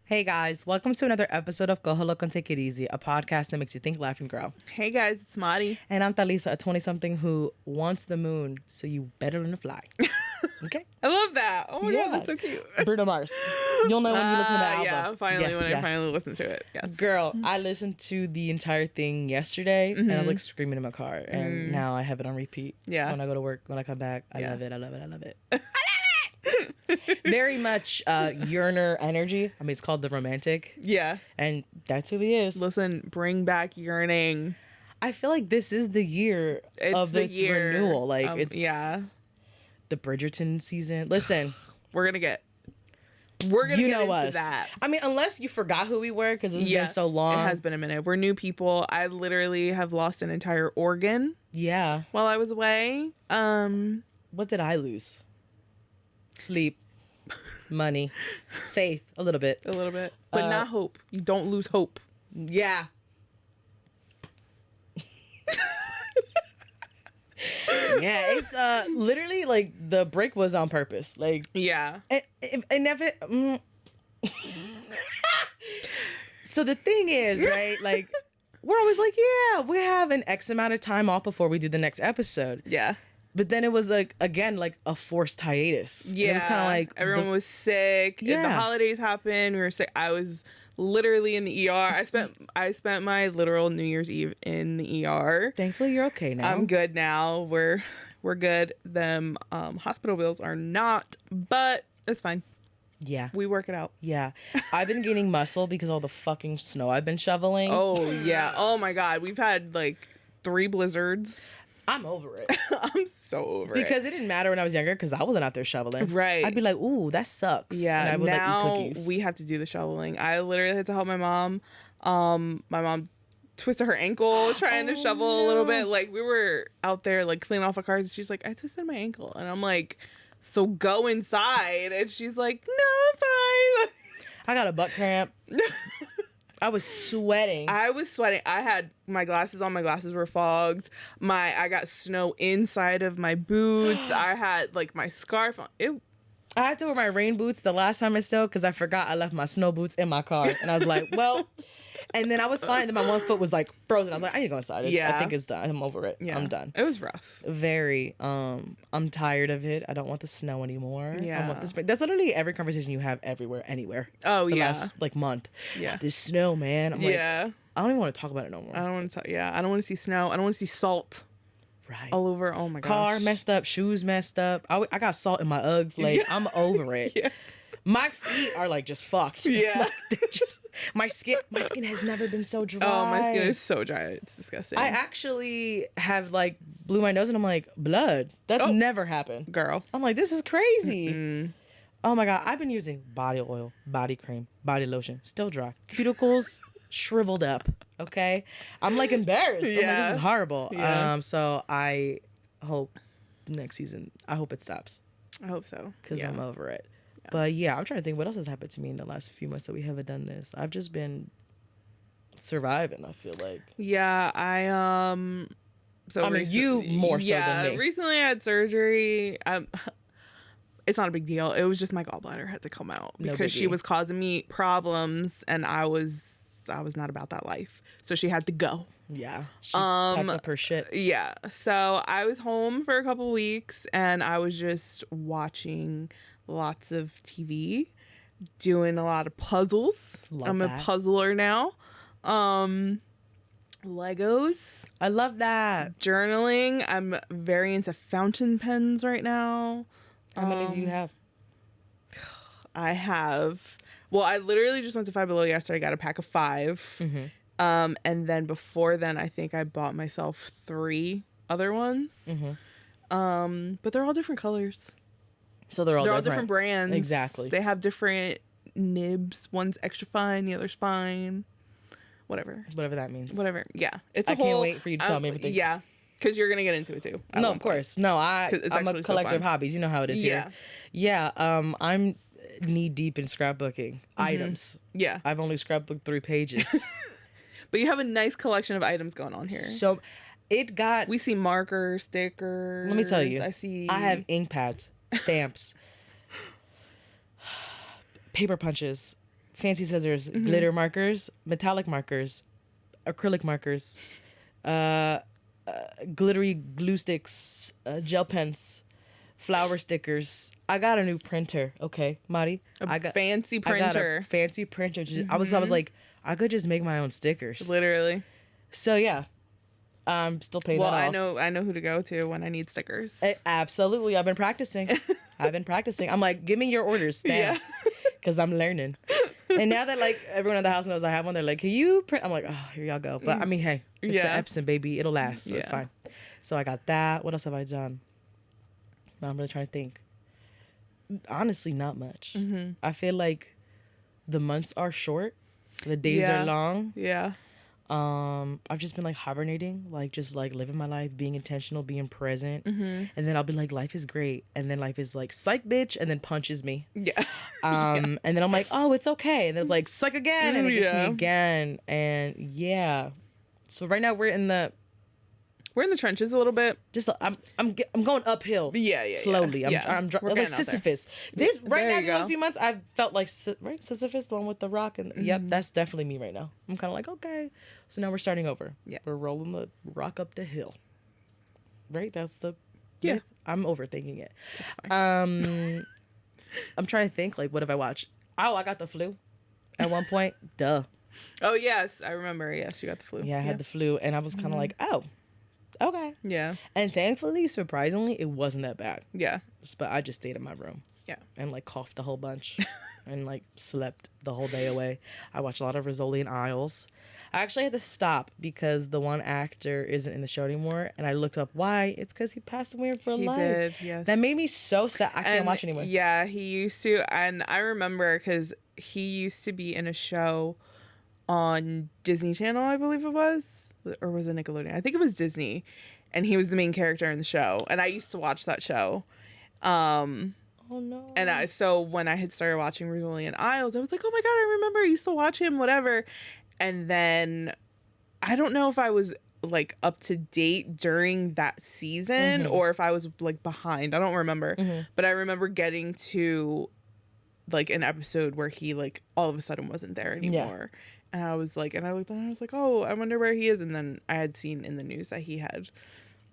Hey guys, welcome to another episode of Cojelo Con Take It, a podcast that makes you think, laugh, and grow. Hey guys, it's Mari. And I'm Talisa, a 20-something who wants the moon, so you better learn to fly. Okay? I love that. Oh my Yeah. god, that's so cute. Bruno Mars. You'll know when you listen to the album. Yeah, I finally listen to it. Yes. Girl, I listened to the entire thing yesterday, and I was like screaming in my car, and now I have it on repeat. Yeah. When I go to work, when I come back, I love it. I love it. Very much yearner energy. I mean, it's called The Romantic. Yeah. And that's who he is. Listen, bring back yearning. I feel like this is the year of its renewal. Like, it's the Bridgerton season. Listen. We're gonna get into us. that. I mean, unless you forgot who we were, because it's been so long. It has been a minute. We're new people. I literally have lost an entire organ. Yeah. While I was away. What did I lose? Sleep, money, faith, a little bit, but not hope. You don't lose hope. Yeah. Yeah, it's literally like the break was on purpose. Like, yeah, it never. So the thing is, right? Like, we're always like, yeah, we have an X amount of time off before we do the next episode. Yeah. But then it was like, again, like a forced hiatus. Yeah. It was kind of like everyone was sick. Yeah. The holidays happened. We were sick. I was literally in the ER. I spent my literal New Year's Eve in the ER. Thankfully, you're okay now. I'm good now. We're good. Them hospital bills are not, but it's fine. Yeah. We work it out. Yeah. I've been gaining muscle because all the fucking snow I've been shoveling. Oh, yeah. Oh, my God. We've had like 3 blizzards. I'm over it. I'm so over it. Because it didn't matter when I was younger because I wasn't out there shoveling. Right. I'd be like, ooh, that sucks. Yeah. And I would now like eat cookies. We have to do the shoveling. I literally had to help my mom. My mom twisted her ankle trying to shovel a little bit. Like, we were out there like cleaning off of cars and she's like, I twisted my ankle. And I'm like, so go inside. And she's like, no, I'm fine. I got a butt cramp. I was sweating. I had my glasses on. My glasses were fogged. I got snow inside of my boots. I had like my scarf on. I had to wear my rain boots the last time I snowed because I forgot I left my snow boots in my car. And I was like, well, and then I was fine. Then my one foot was like frozen. I was like, I need to go inside. I think it's done. I'm over it. Yeah. I'm done. It was rough. Very. I'm tired of it. I don't want the snow anymore. Yeah. I want the spring. That's literally every conversation you have everywhere, anywhere. Oh, the yeah. last, like, month. Yeah. This snow, man. I'm like, I don't even want to talk about it no more. I don't want to. I don't want to see snow. I don't want to see salt. Right. All over. Oh my gosh. Car messed up. Shoes messed up. I got salt in my Uggs. Like, I'm over it. Yeah. My feet are like just fucked. Yeah. Like, they're just my skin has never been so dry. Oh, my skin is so dry. It's disgusting. I actually have like blew my nose and I'm like, blood. That's never happened. Girl. I'm like, this is crazy. Mm-mm. Oh my God. I've been using body oil, body cream, body lotion, still dry. Cuticles shriveled up. Okay. I'm like embarrassed. I'm like, this is horrible. Yeah. So I hope next season, I hope it stops. I hope so. Because I'm over it. Yeah. But yeah, I'm trying to think what else has happened to me in the last few months that we haven't done this. I've just been surviving, I feel like. Yeah, you more so than me. Recently I had surgery. It's not a big deal. It was just my gallbladder had to come out because she was causing me problems and I was not about that life. So she had to go. Yeah. She packed up her shit. Yeah. So I was home for a couple weeks and I was just watching lots of TV, doing a lot of puzzles. I'm a puzzler now. Legos. I love that. Journaling. I'm very into fountain pens right now. How many do you have? I have... Well, I literally just went to Five Below yesterday. I got a pack of 5. Mm-hmm. And then before then, I think I bought myself 3 other ones. Mm-hmm. But they're all different colors. So they're all different brands. Exactly. They have different nibs. One's extra fine. The other's fine. Whatever that means. Whatever. Yeah. I can't wait for you to tell me everything. Yeah. Because you're going to get into it too. No, of course. No, I'm a collector of hobbies. You know how it is here. Yeah. I'm knee deep in scrapbooking items. Yeah. I've only scrapbooked 3 pages. But you have a nice collection of items going on here. So we see markers, stickers. Let me tell you. I have ink pads, stamps, paper punches, fancy scissors, glitter markers, metallic markers, acrylic markers, glittery glue sticks, gel pens, flower stickers. I got a new printer. Okay, Mari. Fancy I got printer. a fancy printer. I was like, I could just make my own stickers. Literally. So yeah, I'm still paying that off. I know who to go to when I need stickers. Absolutely. I've been practicing. I'm like, give me your orders now. Because I'm learning. And now that like everyone in the house knows I have one, they're like, can you print? I'm like, oh, here y'all go. But I mean, hey, it's an Epson, baby. It'll last. So it's fine. So I got that. What else have I done? Now I'm really trying to think. Honestly, not much. I feel like the months are short. The days are long. Yeah. I've just been like hibernating, like just like living my life, being intentional, being present. And then I'll be like, life is great. And then life is like, psych bitch, and then punches me. Yeah. And then I'm like, oh, it's okay. And then it's like, psych again, and it gets me again. And yeah. So right now we're in the trenches a little bit. Just I'm going uphill. Slowly. I'm like Sisyphus. This right now, the last few months, I've felt like Sisyphus, the one with the rock, and yep, that's definitely me right now. I'm kind of like, okay, so now we're starting over. Yeah, we're rolling the rock up the hill. Right, that's the I'm overthinking it. I'm trying to think like, what have I watched? Oh, I got the flu at one point. Duh. Oh yes, I remember. Yes, you got the flu. Yeah, I had the flu, and I was kind of like, oh. Okay. Yeah. And thankfully, surprisingly, it wasn't that bad. Yeah. But I just stayed in my room. Yeah. And like coughed a whole bunch and like slept the whole day away. I watched a lot of Rizzoli and Isles. I actually had to stop because the one actor isn't in the show anymore. And I looked up why. It's because he passed away in real life. He did, yes. That made me so sad. I can't watch anymore. Yeah, he used to. And I remember because he used to be in a show on Disney Channel, I believe it was. Or was it Nickelodeon? I think it was Disney, and he was the main character in the show. And I used to watch that show. Oh no! And so when I had started watching Rizzoli and Isles, I was like, oh my god, I remember I used to watch him, whatever. And then I don't know if I was like up to date during that season or if I was like behind. I don't remember, but I remember getting to like an episode where he like all of a sudden wasn't there anymore. Yeah. And I was like, and I looked and I was like, oh, I wonder where he is. And then I had seen in the news that he had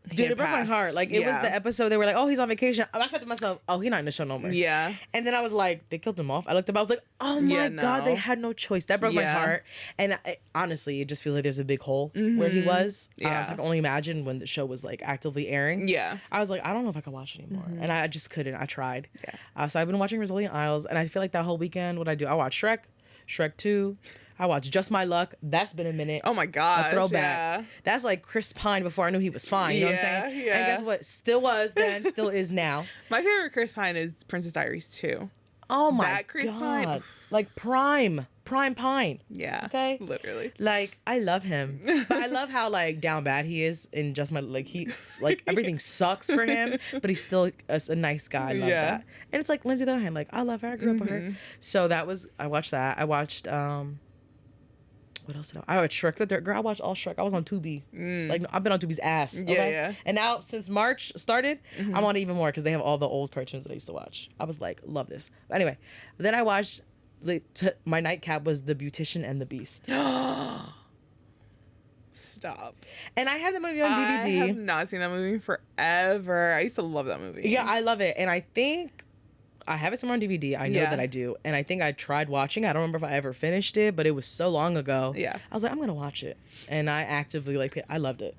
Dude, it broke my heart. Like, it was the episode, they were like, oh, he's on vacation. I said to myself, oh, he's not in the show no more. Yeah. And then I was like, they killed him off. I looked up, I was like, oh my God, they had no choice. That broke my heart. And honestly, it just feels like there's a big hole where he was. So I can only imagine when the show was like actively airing. Yeah. I was like, I don't know if I can watch anymore. And I just couldn't. I tried. Yeah. So I've been watching Rizzoli and Isles, and I feel like that whole weekend, what I do, I watched Shrek 2. I watched Just My Luck. That's been a minute. Oh my God. A throwback. Yeah. That's like Chris Pine before I knew he was fine. You know what I'm saying? Yeah. And guess what? Still was then, still is now. My favorite Chris Pine is Princess Diaries 2. Oh my Chris God. Pine. Like prime Pine. Yeah. Okay. Literally. Like, I love him. But I love how like down bad he is in Just My, like, he's like everything sucks for him, but he's still a nice guy. I love that. And it's like Lindsay Lohan. Like, I love her. I grew up with her. So I watched that. I watched what else did I watched Shrek. Girl, I watched all Shrek. I was on Tubi. Like, I've been on Tubi's ass. Okay? Yeah. And now, since March started, I'm on it even more because they have all the old cartoons that I used to watch. I was like, love this. But anyway, then I watched, my nightcap was The Beautician and the Beast. Stop. And I have the movie on DVD. I have not seen that movie forever. I used to love that movie. Yeah, I love it. And I think I have it somewhere on DVD. I know that I do. And I think I tried watching it. I don't remember if I ever finished it, but it was so long ago. Yeah. I was like, I'm going to watch it. And I actively, I loved it.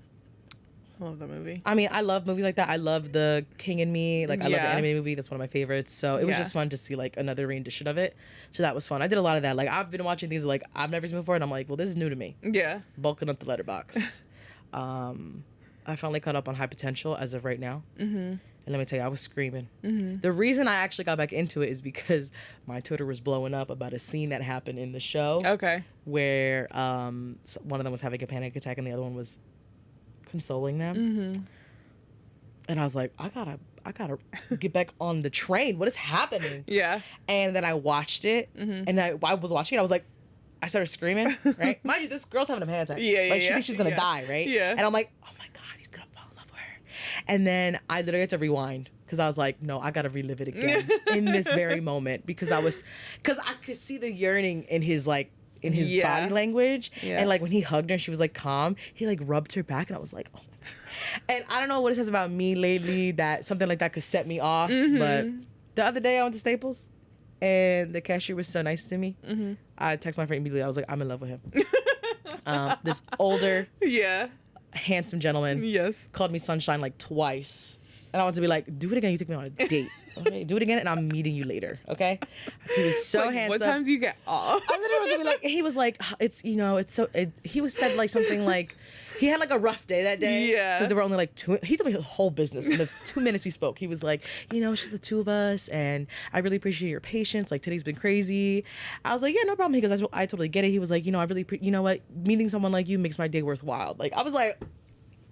I love that movie. I mean, I love movies like that. I love The King and Me. Like, I love the animated movie. That's one of my favorites. So it was just fun to see, like, another rendition of it. So that was fun. I did a lot of that. Like, I've been watching things, like, I've never seen before. And I'm like, well, this is new to me. Yeah. Bulking up the Letterboxd. I finally caught up on High Potential as of right now. And let me tell you, I was screaming. The reason I actually got back into it is because my Twitter was blowing up about a scene that happened in the show. Okay. Where one of them was having a panic attack and the other one was consoling them. And I was like, I gotta get back on the train. What is happening? Yeah. And then I watched it, and I was watching it. I was like, I started screaming. Right. Mind you, this girl's having a panic attack. Like, she thinks she's gonna die. Right. Yeah. And I'm like, oh my God, he's gonna fall in love with her. And then I literally had to rewind because I was like, no, I gotta relive it again in this very moment, because I could see the yearning in his body language, and like when he hugged her and she was like calm, he like rubbed her back, and I was like, oh my God. And I don't know what it says about me lately that something like that could set me off, but the other day I went to Staples and the cashier was so nice to me. I texted my friend immediately. I was like, I'm in love with him. This older, handsome gentleman called me sunshine like twice. And I want to be like, do it again. You take me on a date. Okay, do it again, and I'm meeting you later. Okay. He was so handsome. What time do you get off? I literally was like, he was like, he was said like something like, he had like a rough day that day. Yeah. Because there were only like two. He told me his whole business in the 2 minutes we spoke. He was like, it's just the two of us, and I really appreciate your patience. Like today's been crazy. I was like, yeah, no problem. He goes, I totally get it. He was like, I really, meeting someone like you makes my day worthwhile. Like I was like,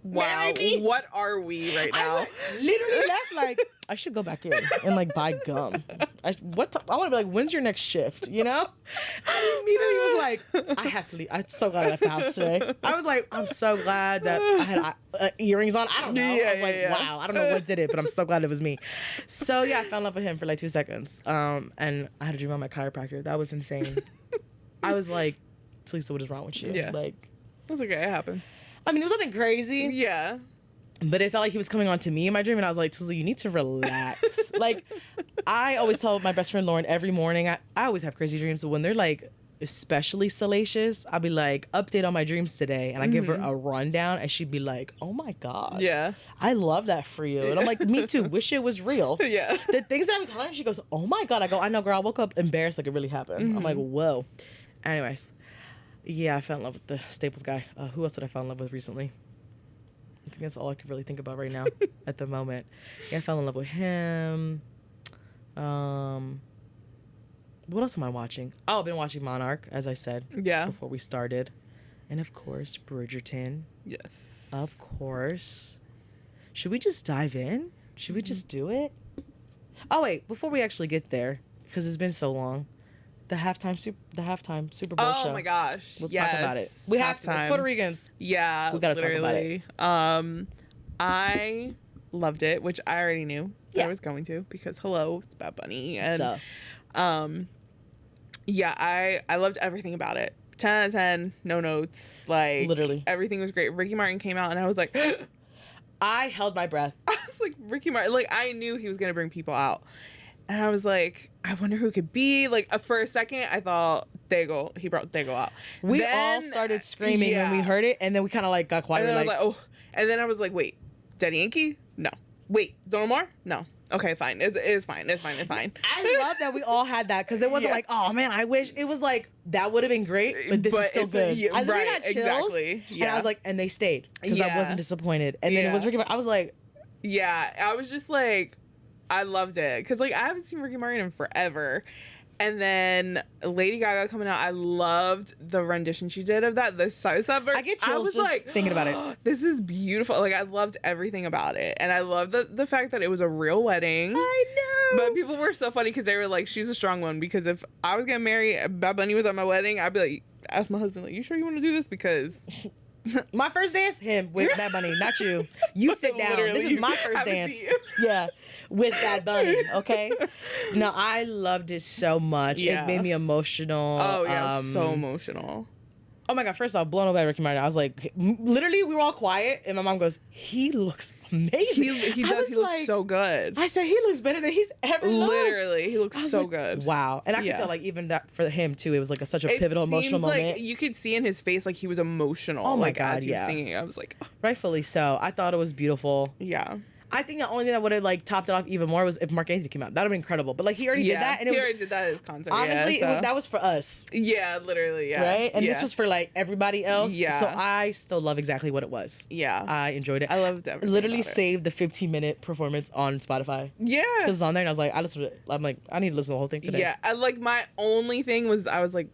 wow, what are we right now? I literally left like, I should go back in and like buy gum. I want to be like, when's your next shift? I immediately was like, I have to leave. I'm so glad I left the house today. I was like, I'm so glad that I had earrings on. I don't know. I was like, wow, I don't know what did it, but I'm so glad it was me. So yeah, I fell in love with him for like 2 seconds. And I had a dream about my chiropractor. That was insane. I was like, Talisa, what is wrong with you? Yeah. Like, that's okay. It happens. I mean, it was nothing crazy. Yeah. But it felt like he was coming on to me in my dream, and I was like, Talisa, you need to relax. Like, I always tell my best friend Lauren every morning, I always have crazy dreams, but when they're like especially salacious, I'll be like, update on my dreams today, and I give her a rundown, and she'd be like, oh my God. Yeah. I love that for you. And I'm like, me too. Wish it was real. Yeah. The things that I'm telling her, she goes, oh my God. I go, I know, girl. I woke up embarrassed like it really happened. I'm like, whoa. Anyways. Yeah, I fell in love with the Staples guy. Who else did I fall in love with recently? I think that's all I could really think about right now at the moment. Yeah, I fell in love with him. What else am I watching? Oh, I've been watching Monarch, as I said. Yeah. Before we started. And of course, Bridgerton. Yes. Of course. Should we just dive in? Should we just do it? Oh, wait. Before we actually get there, because it's been so long. The halftime Super Bowl show. Oh my gosh. Let's talk about it. We have to. As Puerto Ricans. Yeah. We gotta talk about it. I loved it, which I already knew that I was going to, because hello, it's Bad Bunny. And I loved everything about it. 10 out of 10, no notes. Like literally. Everything was great. Ricky Martin came out and I was like I held my breath. I was like, Ricky Martin, like I knew he was gonna bring people out. And I was like, I wonder who it could be. Like, for a second, I thought Dago. He brought Dago out. We all started screaming when we heard it, and then we kind of like got quiet. And then I was like, oh. And then I was like, wait, Daddy Yankee? No. Wait, Don Omar? No. Okay, fine. It's fine. I love that we all had that, because it wasn't like, oh man, I wish. It was like, that would have been great, but this is still good. I literally had chills, exactly. Yeah. And I was like, and they stayed, because I wasn't disappointed. And then it was Ricky Martin. I was like, yeah, I was just like, I loved it, because like I haven't seen Ricky Martin in forever. And then Lady Gaga coming out, I loved the rendition she did of that, the salsa version. I get chills just thinking about it. This is beautiful. Like, I loved everything about it. And I love the fact that it was a real wedding. I know. But people were so funny, because they were like, she's a strong one. Because if I was getting married, Bad Bunny was at my wedding, I'd be like, ask my husband, like, you sure you want to do this? Because... my first dance, him with Bad Bunny, not you. You sit down. Literally, this is my first dance. Yeah, with Bad Bunny. Okay. No, I loved it so much. Yeah. It made me emotional. Oh yeah, so emotional. Oh my God! First off, blown away by Ricky Martin. I was like, literally, we were all quiet, and my mom goes, "He looks amazing. He does. He looks so good." I said, "He looks better than he's ever looked." Literally, he looks so good. Wow, and I could tell, like, even that for him too, it was like such a pivotal, emotional moment. Like you could see in his face, like he was emotional. Oh my like, God, as he was singing, I was like, oh. Rightfully so. I thought it was beautiful. Yeah. I think the only thing that would have like topped it off even more was if Mark Anthony came out. That would have been incredible. But like he already did that, and he already did that at his concert. Honestly, that was for us. Yeah, literally. Yeah. Right, and this was for like everybody else. Yeah. So I still love exactly what it was. Yeah. I enjoyed it. I loved everything. Literally saved the 15-minute performance on Spotify. Yeah. Because it's on there, and I was like, I'm like, I need to listen to the whole thing today. Yeah. Like my only thing was, I was like,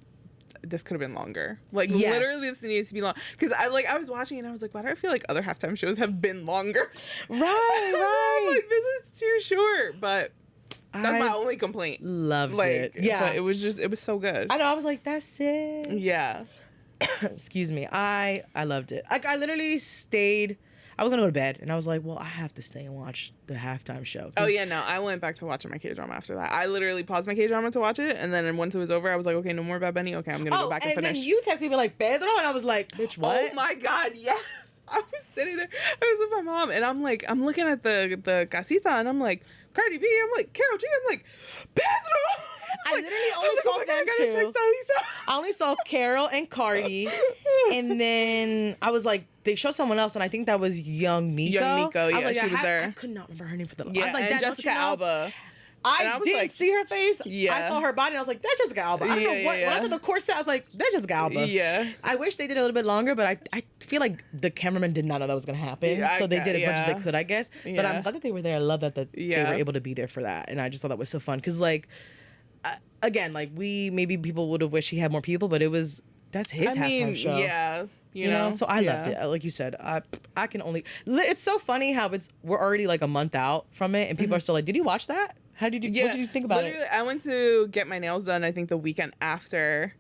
this could have been longer. Like literally this needs to be long, because I was watching and I was like, why do I feel like other halftime shows have been longer? Right. Like, this is too short. But that's my only complaint. Loved it. Yeah. But it was so good. I know. I was like, that's it. Yeah. Excuse me. I loved it. Like, I literally stayed. I was gonna go to bed, and I was like, well, I have to stay and watch the halftime show. Oh yeah, no, I went back to watching my K-drama after that. I literally paused my K-drama to watch it, and then once it was over, I was like, okay, no more Bad Bunny. Okay, I'm gonna go back and finish. And then you texted me like, Pedro, and I was like, bitch, what? Oh my God, yes. I was sitting there. I was with my mom, and I'm like, I'm looking at the casita, and I'm like, Cardi B. I'm like, Karol G. I'm like, Pedro. I literally only saw them two. I only saw Carol and Cardi, and then I was like, they showed someone else, and I think that was Young Miko. Young Miko, yeah, she was there. I could not remember her name for the life. Yeah, I was like, and Jessica Alba. I didn't like, see her face. Yeah. I saw her body, and I was like, that's Jessica Alba. I don't know what. When I saw the corset, I was like, that's Jessica Alba. Yeah. I wish they did a little bit longer, but I feel like the cameraman did not know that was going to happen. Yeah, so they did as much as they could, I guess. Yeah. But I'm glad that they were there. I love that they were able to be there for that. And I just thought that was so fun. Because, like, again, like, maybe people would have wished he had more people, but that's his halftime show. Yeah. You know? So I loved it. Like you said, I can only... It's so funny how we're already, like, a month out from it, and people are still like, did you watch that? How did you? What did you think about it? I went to get my nails done, I think the weekend after,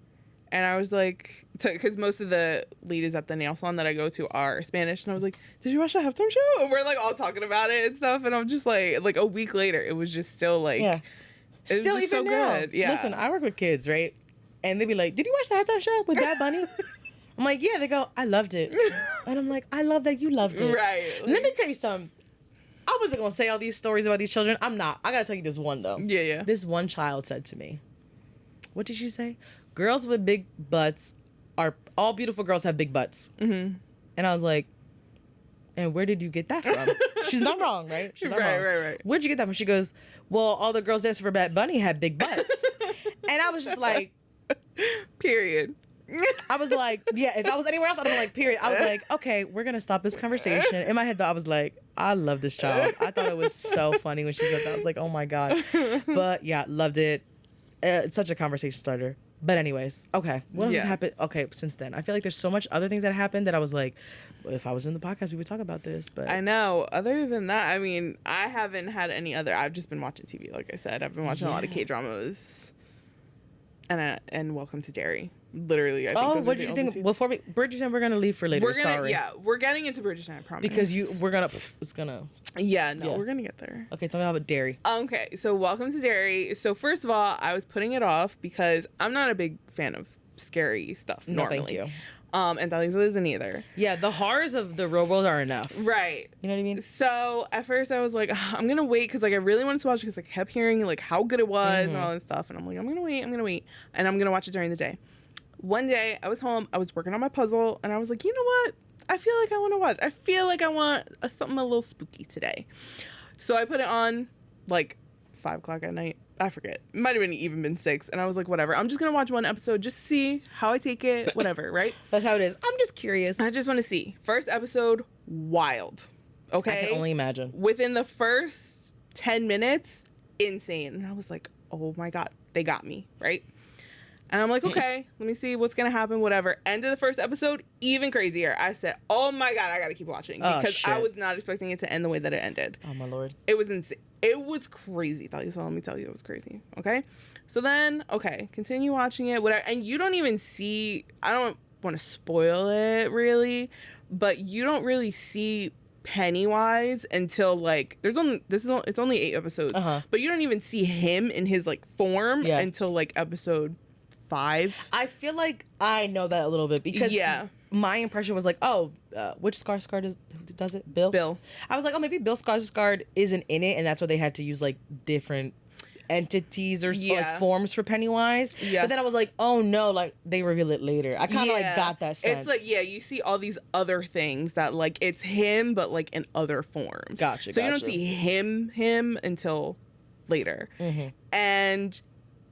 and I was like, because most of the ladies at the nail salon that I go to are Spanish, and I was like, did you watch the halftime show? And we're like all talking about it and stuff, and I'm just like a week later, it was just still like, yeah, still even so now. good. Yeah. Listen, I work with kids, right? And they'd be like, did you watch the halftime show with Bad Bunny? I'm like, yeah. They go, I loved it, and I'm like, I love that you loved it. Right. Like, let me tell you something. I wasn't going to say all these stories about these children. I'm not. I got to tell you this one, though. Yeah. This one child said to me, what did she say? Girls with big butts all beautiful girls have big butts. Mm-hmm. And I was like, and where did you get that from? She's not wrong, right? She's not wrong. Right. Where'd you get that from? She goes, well, all the girls dancing for Bad Bunny had big butts. And I was just like... Period. I was like, yeah, if I was anywhere else, I'd have been like, period. I was like, okay, we're going to stop this conversation. In my head, though, I was like, I love this child. I thought it was so funny when she said that. I was like, oh my God. But yeah, loved it. It's such a conversation starter. But anyways, okay. What else has happened? Okay, since then. I feel like there's so much other things that happened that I was like, well, if I was in the podcast, we would talk about this. But I know. Other than that, I mean, I haven't had any other. I've just been watching TV, like I said. I've been watching a lot of K-dramas. And Welcome to Derry. Literally, I think. What did you think? Before Bridgerton, we're gonna leave for later. Sorry. Yeah, we're getting into Bridgerton, I promise. Because it's gonna. Yeah, no, we're gonna get there. Okay, tell me about Derry. Okay, so Welcome to Derry. So first of all, I was putting it off because I'm not a big fan of scary stuff. No, normally. thank you. And Talisa isn't either. Yeah, the horrors of the real world are enough. Right. You know what I mean? So at first I was like, I'm gonna wait because like I really wanted to watch it because I kept hearing like how good it was and all this stuff, and I'm like, I'm gonna wait, and I'm gonna watch it during the day. One day I was home, I was working on my puzzle, and I was like, you know what? I feel like I want to watch. I feel like I want something a little spooky today. So I put it on like 5 o'clock at night. I forget. It might have even been 6. And I was like, whatever. I'm just going to watch one episode just to see how I take it. Whatever, right? That's how it is. I'm just curious. I just want to see. First episode, wild. Okay? I can only imagine. Within the first 10 minutes, insane. And I was like, oh my God, they got me, right? And I'm like, okay, let me see what's going to happen, whatever. End of the first episode, even crazier. I said, oh my God, I got to keep watching. Because I was not expecting it to end the way that it ended. Oh my Lord. It was insane. It was crazy. So let me tell you, it was crazy. Okay? So then, okay, continue watching it, whatever. And you don't even see, I don't want to spoil it really, but you don't really see Pennywise until like it's only 8 episodes, but you don't even see him in his like form until like episode 5. I feel like I know that a little bit because my impression was like, oh, which Skarsgård does it? Bill. I was like, oh, maybe Bill Skarsgård isn't in it, and that's why they had to use like different entities or like forms for Pennywise. Yeah. But then I was like, oh no, like they reveal it later. I kind of like got that sense. It's like you see all these other things that like it's him, but like in other forms. Gotcha. So you don't see him until later, and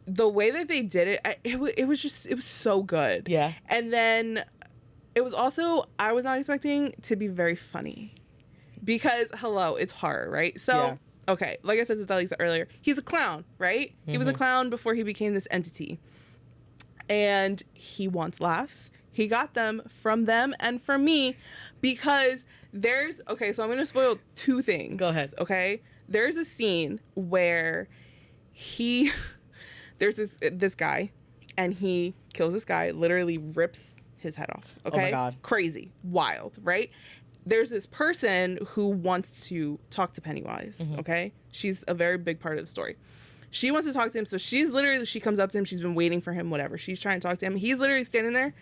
the way that they did it, it was so good. Yeah. And then it was also, I was not expecting to be very funny because hello, it's horror, right? So, okay, like I said to Talisa earlier, he's a clown, right? He was a clown before he became this entity. And he wants laughs. He got them from them and from me because okay, so I'm going to spoil 2 things. Go ahead. Okay? There's a scene where there's this guy, and he kills this guy, literally rips his head off. Okay? Oh my God. Crazy. Wild, right? there's this person who wants to talk to Pennywise, okay? She's a very big part of the story. She wants to talk to him, so she comes up to him, she's been waiting for him, whatever. She's trying to talk to him. He's literally standing there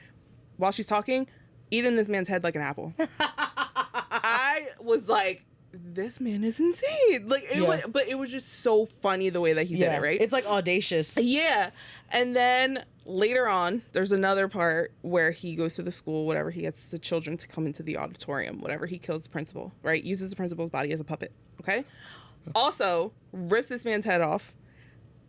while she's talking, eating this man's head like an apple. I was like, this man is insane. Like, but it was just so funny the way that he did it, right? It's like audacious. Yeah. And then later on, there's another part where he goes to the school, whatever. He gets the children to come into the auditorium, whatever. He kills the principal, right? Uses the principal's body as a puppet, okay? Also, rips this man's head off,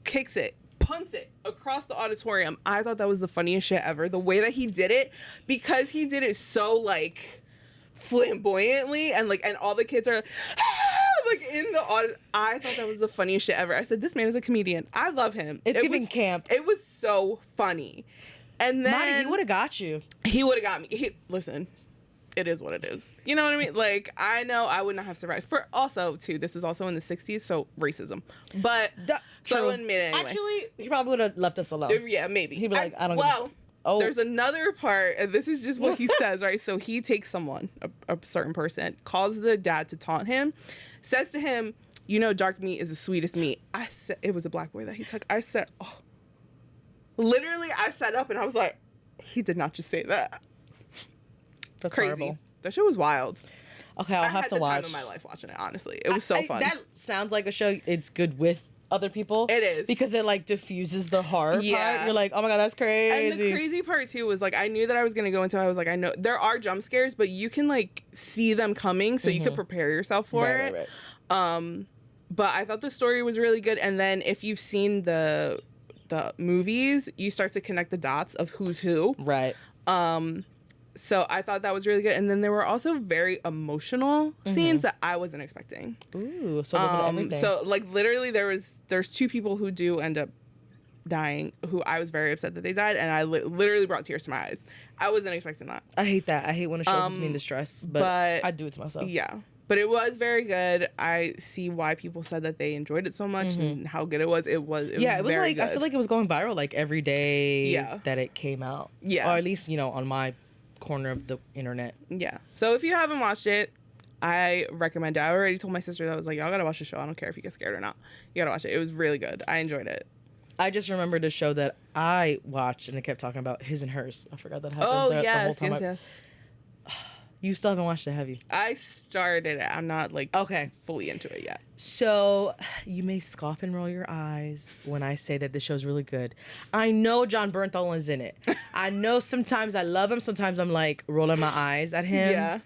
kicks it, punts it across the auditorium. I thought that was the funniest shit ever. The way that he did it, because he did it so, like, flamboyantly, and all the kids are like in the audience. I thought that was the funniest shit ever. I said, this man is a comedian. I love him. It's giving camp. It was so funny. And then Mari, he would have got you. He would have got me. Listen, it is what it is. You know what I mean? Like, I know I would not have survived. For also, too, this was also in the 60s, so racism. But so I wouldn't admit it anyway. Actually, he probably would have left us alone. Yeah, maybe. He'd be like, I don't well, there's another part, and this is just what he says, right? So he takes someone, a certain person, calls the dad to taunt him, says to him, you know, dark meat is the sweetest meat. I said, it was a black boy that he took. I said, oh. Literally, I sat up and I was like, he did not just say that. That's crazy. Horrible. That shit was wild. Okay, I'll have to watch. I had the time of my life watching it, honestly. It was so fun. That sounds like a show. It's good with other people. It is. Because it, like, diffuses the horror part. You're like, oh my God, that's crazy. And the crazy part, too, was, like, I knew that I was going to go into it. I was like, I know there are jump scares, but you can, like, see them coming, so you can prepare yourself for it. Right. But I thought the story was really good. And then if you've seen the movies, you start to connect the dots of who's who. Right. So I thought that was really good. And then there were also very emotional scenes that I wasn't expecting. Ooh, so everything. So, like, literally there's two people who do end up dying who I was very upset that they died, and I literally brought tears to my eyes. I wasn't expecting that. I hate that. I hate when a show puts me in distress, but I do it to myself. Yeah. But it was very good. I see why people said that they enjoyed it so much and how good it was. It was very like, good. I feel like it was going viral like every day that it came out. Yeah. Or at least, you know, on my corner of the internet. Yeah. So if you haven't watched it, I recommend it. I already told my sister that I was like, y'all gotta watch the show. I don't care if you get scared or not. You gotta watch it. It was really good. I enjoyed it. I just remembered a show that I watched and it kept talking about His and Hers. I forgot that happened. Oh, yes. Yes. You still haven't watched it, have you? I started it. I'm not, like, fully into it yet. So, you may scoff and roll your eyes when I say that this show's really good. I know John Bernthal is in it. I know sometimes I love him. Sometimes I'm, like, rolling my eyes at him. Yeah.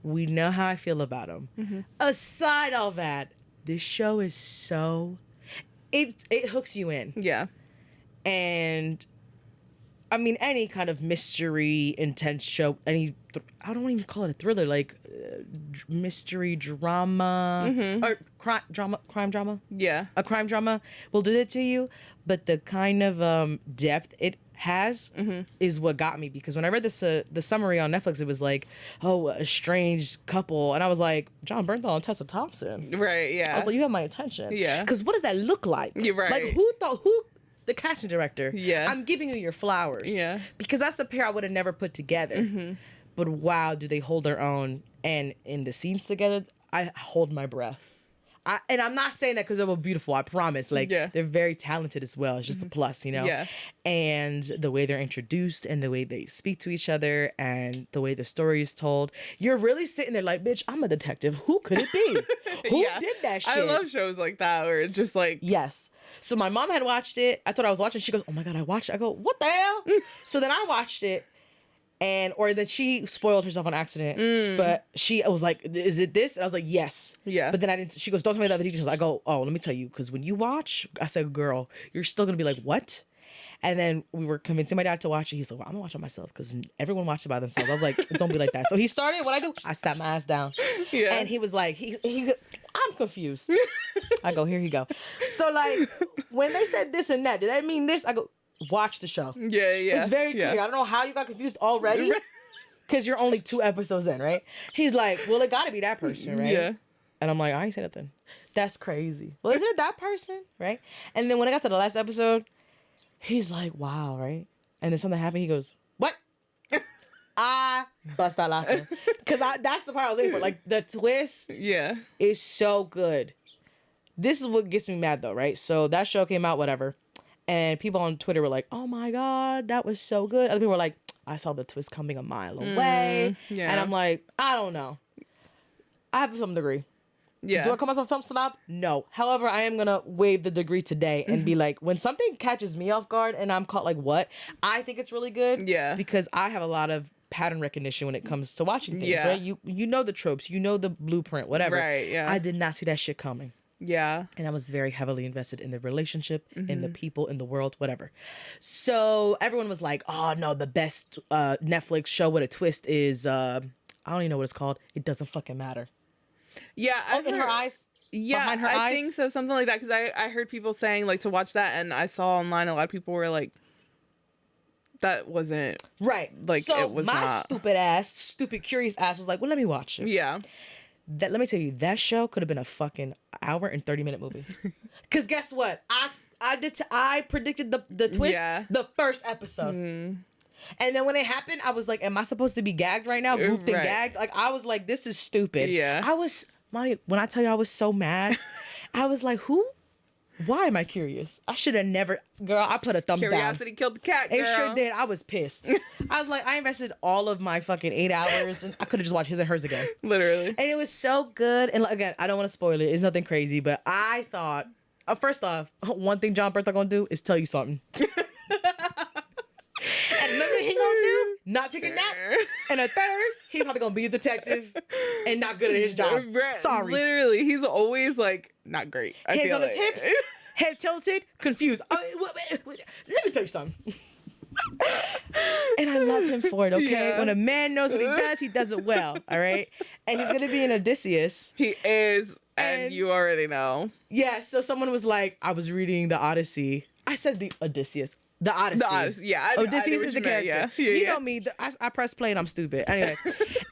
We know how I feel about him. Aside all that, this show is so... It hooks you in. Yeah. And... I mean, any kind of mystery, intense show, I don't even call it a thriller, like mystery drama or crime drama. Yeah. A crime drama will do that to you. But the kind of depth it has is what got me. Because when I read this, the summary on Netflix, it was like, oh, a strange couple. And I was like, John Bernthal and Tessa Thompson. Right, yeah. I was like, you have my attention. Yeah. Because what does that look like? You're right. Like, the casting director. Yeah. I'm giving you your flowers. Yeah. Because that's a pair I would have never put together. But wow, do they hold their own. And in the scenes together, I hold my breath. And I'm not saying that because they were beautiful, I promise. Like, they're very talented as well. It's just a plus, you know? Yeah. And the way they're introduced and the way they speak to each other and the way the story is told, you're really sitting there like, bitch, I'm a detective. Who could it be? Who did that shit? I love shows like that where it's just like... Yes. So my mom had watched it. I thought I was watching. She goes, oh my God, I watched it. I go, what the hell? So then I watched it. Or that she spoiled herself on accident, but she was like, is it this? And I was like, yes. Yeah. But then I didn't, she goes, don't tell me the other details. I go, oh, let me tell you, because when you watch, I said, girl, you're still going to be like, what? And then we were convincing my dad to watch it. He's like, well, I'm going to watch it myself because everyone watched it by themselves. I was like, don't be like that. So he started, what I do, I sat my ass down. Yeah. And he was like, I'm confused. I go, here you go. So like, when they said this and that, did that mean this? I go, watch the show. Yeah. It's very clear. I don't know how you got confused already because you're only 2 episodes in, right? He's like, well, it got to be that person, right? Yeah. And I'm like, I ain't say nothing. That's crazy. Well, isn't it that person, right? And then when I got to the last episode, he's like, wow, right? And then something happened. He goes, what? I bust out laughing. Because that's the part I was waiting for. Like, the twist is so good. This is what gets me mad, though, right? So that show came out, whatever. And people on Twitter were like, oh, my God, that was so good. Other people were like, I saw the twist coming a mile away. Yeah. And I'm like, I don't know. I have some degree. Yeah. Do I come as a film snob? No. However, I am going to waive the degree today and be like, when something catches me off guard and I'm caught like, what? I think it's really good. Yeah. Because I have a lot of pattern recognition when it comes to watching things, right? You know the tropes. You know the blueprint, whatever. Right, yeah. I did not see that shit coming. Yeah. And I was very heavily invested in the relationship, in the people, in the world, whatever. So everyone was like, oh, no, the best Netflix show with a twist is, I don't even know what it's called. It doesn't fucking matter. Yeah. In her eyes? Yeah, behind her eyes? I think so. Something like that. Because I heard people saying, like, to watch that. And I saw online a lot of people were like, that wasn't... Right. Like, so it was my stupid curious ass was like, well, let me watch it. Yeah. Let me tell you, that show could have been a fucking hour and 30-minute movie. Because guess what? I predicted the twist the first episode. And then when it happened, I was like, am I supposed to be gagged right now? Grouped and gagged? Like, I was like, this is stupid. Yeah. When I tell you I was so mad, I was like, why am I curious? I should have never, girl, I put a thumbs down. Curiosity killed the cat, girl. It sure did. I was pissed. I was like, I invested all of my fucking 8 hours and I could have just watched his and hers again. Literally. And it was so good. And again, I don't want to spoil it. It's nothing crazy, but I thought, first off, one thing John Bertha gonna do is tell you something. And another thing he gonna do, not take a nap. And a third, he probably gonna be a detective and not good at his job. Sorry. Literally, he's always like, not great. Hands on his hips, head tilted, confused. Let me tell you something. And I love him for it, okay? Yeah. When a man knows what he does it well, all right? And he's gonna be an Odysseus. He is, and you already know. Yeah, so someone was like, I was reading the Odyssey. I said the Odysseus. The Odyssey. Yeah. Odysseus is the character. Yeah. You know me. I press play and I'm stupid. Anyway.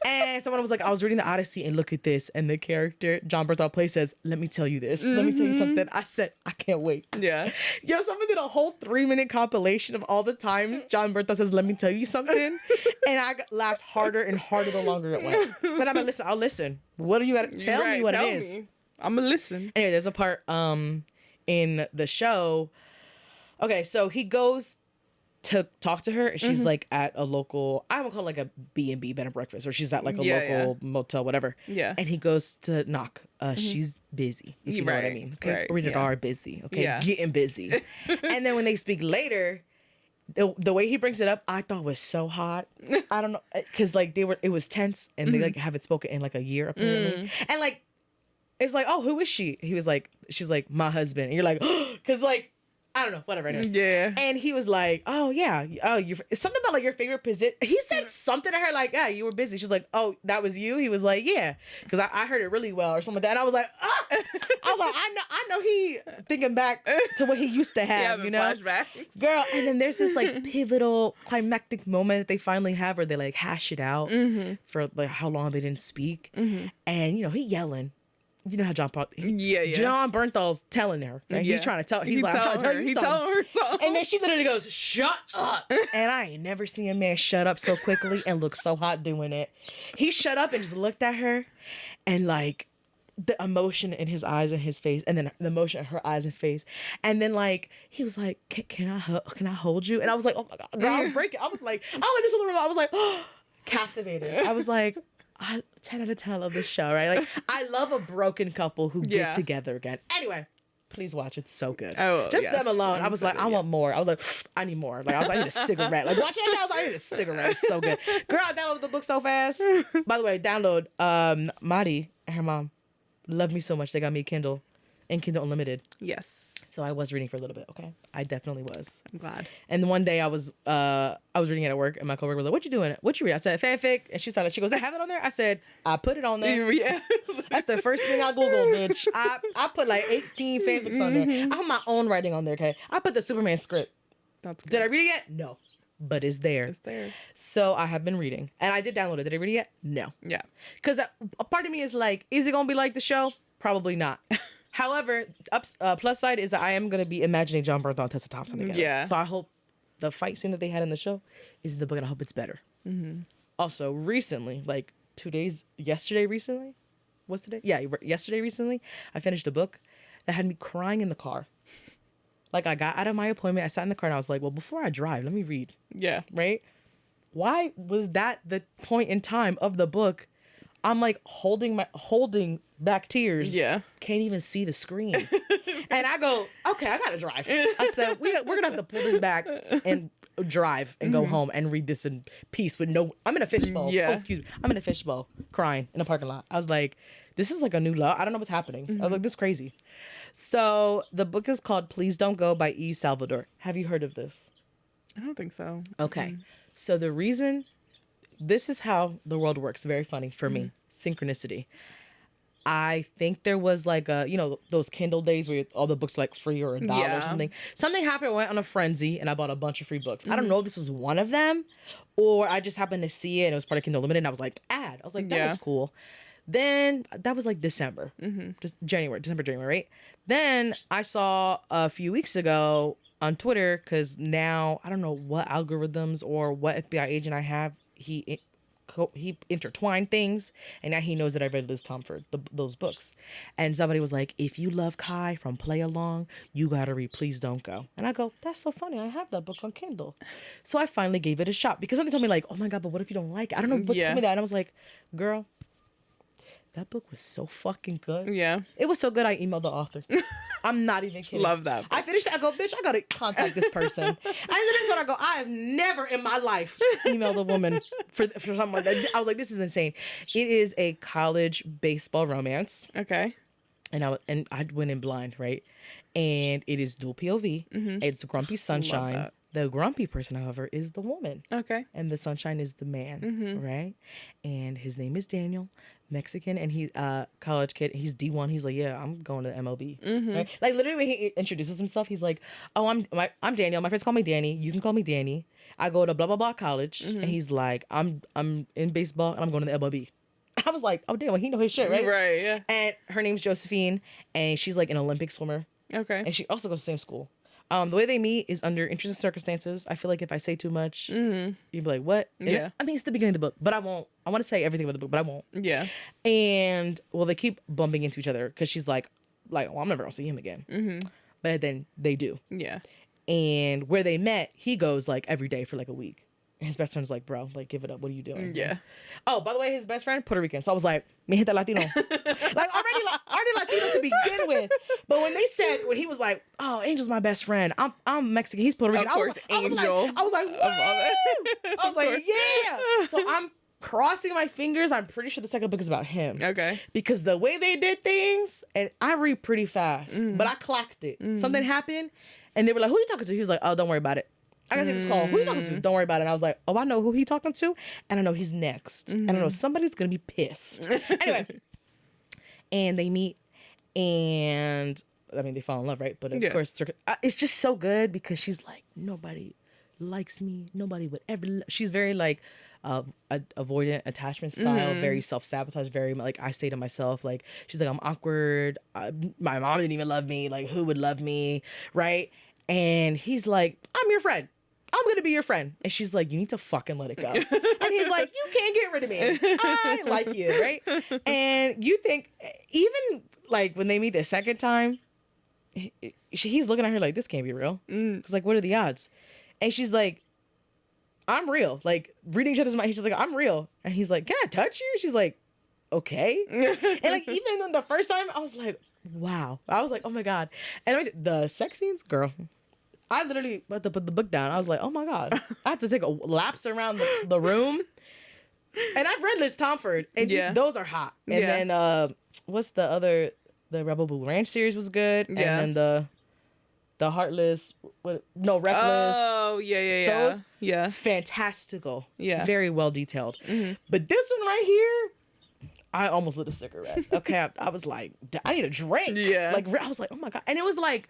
And someone was like, I was reading the Odyssey and look at this. And the character, John Berthold plays, says, let me tell you this. Let me tell you something. I said, I can't wait. Yeah. Yo, someone did a whole 3-minute compilation of all the times John Berthold says, let me tell you something. And I laughed harder and harder the longer it went. But I'm going to listen. I'll listen. What do you got to tell me what it is? I'm going to listen. Anyway, there's a part in the show. Okay, so he goes to talk to her, and she's like at a local, I would call it like a B&B, bed and breakfast, or she's at like a local motel, whatever. Yeah. And he goes to knock. She's busy, if you know what I mean. Okay, rated R, busy. Okay, getting busy. And then when they speak later, the way he brings it up, I thought was so hot. I don't know, because like it was tense, and they like haven't spoken in like a year apparently, and like it's like, oh, who is she? He was like, she's like my husband, and you're like, because like. I don't know, whatever. Anyway. Yeah. And he was like, oh, yeah. Oh, something about like your favorite position. He said something to her like, yeah, you were busy. She's like, oh, that was you? He was like, yeah. Because I heard it really well or something like that. And I was like, ah! I was like, I know he thinking back to what he used to have, you know? Flashback. Girl, and then there's this like pivotal climactic moment that they finally have where they like hash it out for like how long they didn't speak. And, you know, he yelling. You know how John Bernthal's telling her. Right? He's trying to tell her. He's like, I'm trying to tell you something. He's telling her something. And then she literally goes, shut up. And I ain't never seen a man shut up so quickly and look so hot doing it. He shut up and just looked at her, and like the emotion in his eyes and his face, and then the emotion in her eyes and face. And then like he was like, can I hold you? And I was like, oh my God. Girl, I was breaking. I was like, this was the room. I was like, oh, captivated. I was like, 10 out of 10 of this show, right? Like, I love a broken couple who get together again. Anyway, please watch. It's so good. Oh, just them alone. I was like, I want more. I was like, I need more. Like, I was like, I need a cigarette. Like, watching that show, I was like, I need a cigarette. It's so good. Girl, I downloaded the book so fast. By the way, download Mari and her mom. Love me so much. They got me Kindle and Kindle Unlimited. Yes. So I was reading for a little bit, okay? I definitely was. I'm glad. And one day I was reading it at work, and my coworker was like, what you doing? What you read? I said, fanfic. And she goes, they have it on there? I said, I put it on there. Yeah. That's the first thing I Googled, bitch. I put like 18 fanfics on there. I have my own writing on there, okay? I put the Superman script. That's good. Did I read it yet? No. But it's there. It's there. So I have been reading. And I did download it. Did I read it yet? No. Yeah. Because a part of me is like, is it going to be like the show? Probably not. However, plus side is that I am going to be imagining John Berthold and Tessa Thompson together. Yeah. So I hope the fight scene that they had in the show is in the book, and I hope it's better. Also, recently, like 2 days, yesterday recently, what's today? Yeah, yesterday recently, I finished a book that had me crying in the car. Like, I got out of my appointment, I sat in the car, and I was like, well, before I drive, let me read. Yeah. Right? Why was that the point in time of the book? I'm like holding back tears. Yeah. Can't even see the screen. And I go, okay, I gotta drive. I said, we're gonna have to pull this back and drive and go home and read this in peace with I'm in a fishbowl. Yeah. Oh, excuse me. I'm in a fishbowl crying in a parking lot. I was like, this is like a new love. I don't know what's happening. I was like, this is crazy. So the book is called Please Don't Go by E. Salvador. Have you heard of this? I don't think so. Okay. So the reason, this is how the world works. Very funny for me. Synchronicity. I think there was like those Kindle days where all the books are like free or $1 or something. Something happened. I went on a frenzy and I bought a bunch of free books. I don't know if this was one of them or I just happened to see it and it was part of Kindle Limited and I was like, I was like, that looks cool. Then that was like December, just January, right? Then I saw a few weeks ago on Twitter, because now I don't know what algorithms or what FBI agent I have. He intertwined things, and now he knows that I read Liz Tomford, those books. And somebody was like, if you love Kai from Play Along, you gotta read Please Don't Go. And I go, that's so funny. I have that book on Kindle. So I finally gave it a shot because somebody told me like, oh my God, but what if you don't like it? I don't know what told me that. And I was like, girl, that book was so fucking good. Yeah. It was so good, I emailed the author. I'm not even kidding. Love that book. I finished it. I go, bitch, I got to contact this person. I literally told her, I go, I have never in my life emailed a woman for something like that. I was like, this is insane. It is a college baseball romance. Okay. And I went in blind, right? And it is dual POV. It's Grumpy Sunshine. The grumpy person, however, is the woman. Okay. And the sunshine is the man, right? And his name is Daniel, Mexican, and he's a college kid. He's D1. He's like, yeah, I'm going to the MLB. Right? Like, literally, when he introduces himself, he's like, oh, I'm Daniel. My friends call me Danny. You can call me Danny. I go to blah, blah, blah college. And he's like, I'm in baseball, and I'm going to the MLB. I was like, oh, damn, well, he know his shit, right? Right, yeah. And her name's Josephine, and she's like an Olympic swimmer. Okay. And she also goes to the same school. The way they meet is under interesting circumstances. I feel like if I say too much, you'd be like, what? And I mean, it's the beginning of the book, but I won't. I want to say everything about the book, but I won't. Yeah. And, well, they keep bumping into each other because she's like, well, I'm never going to see him again. But then they do. Yeah. And where they met, he goes, like, every day for, like, a week. His best friend's like, bro, like, give it up. What are you doing? Yeah. Oh, by the way, his best friend, Puerto Rican. So I was like, mi gente Latino. like, already Latino to begin with. But when he was like, oh, Angel's my best friend. I'm Mexican. He's Puerto Rican. Of course, Angel. I was like, what? I was like, yeah. So I'm crossing my fingers. I'm pretty sure the second book is about him. Okay. Because the way they did things, and I read pretty fast, but I clocked it. Something happened, and they were like, who are you talking to? He was like, oh, don't worry about it. I gotta take this call. Who you talking to? Don't worry about it. And I was like, oh, I know who he talking to, and I know he's next. And I know somebody's gonna be pissed. Anyway, and they meet, and I mean, they fall in love, right? But of course, it's just so good because she's like, nobody likes me. Nobody would ever. She's very like avoidant attachment style, very self-sabotage, very like I say to myself, like she's like, I'm awkward. My mom didn't even love me. Like, who would love me, right? And he's like, I'm your friend. I'm going to be your friend. And she's like, you need to fucking let it go. And he's like, you can't get rid of me. I like you, right? And you think, even like when they meet the second time, he's looking at her like, this can't be real. Because like, what are the odds? And she's like, I'm real. Like, reading each other's mind, she's like, I'm real. And he's like, can I touch you? She's like, okay. And like, even the first time, I was like, wow. I was like, oh my God. And the sex scenes, girl, I literally had to put the book down. I was like, oh my God. I had to take a lapse around the room. And I've read Liz Tomford, and those are hot. And then, what's the other, the Rebel Blue Ranch series was good. Yeah. And then the Heartless, Reckless. Oh, yeah. Those, fantastical. Yeah. Very well detailed. But this one right here, I almost lit a cigarette. Okay, I was like, I need a drink. Yeah. Like, I was like, oh my God. And it was like,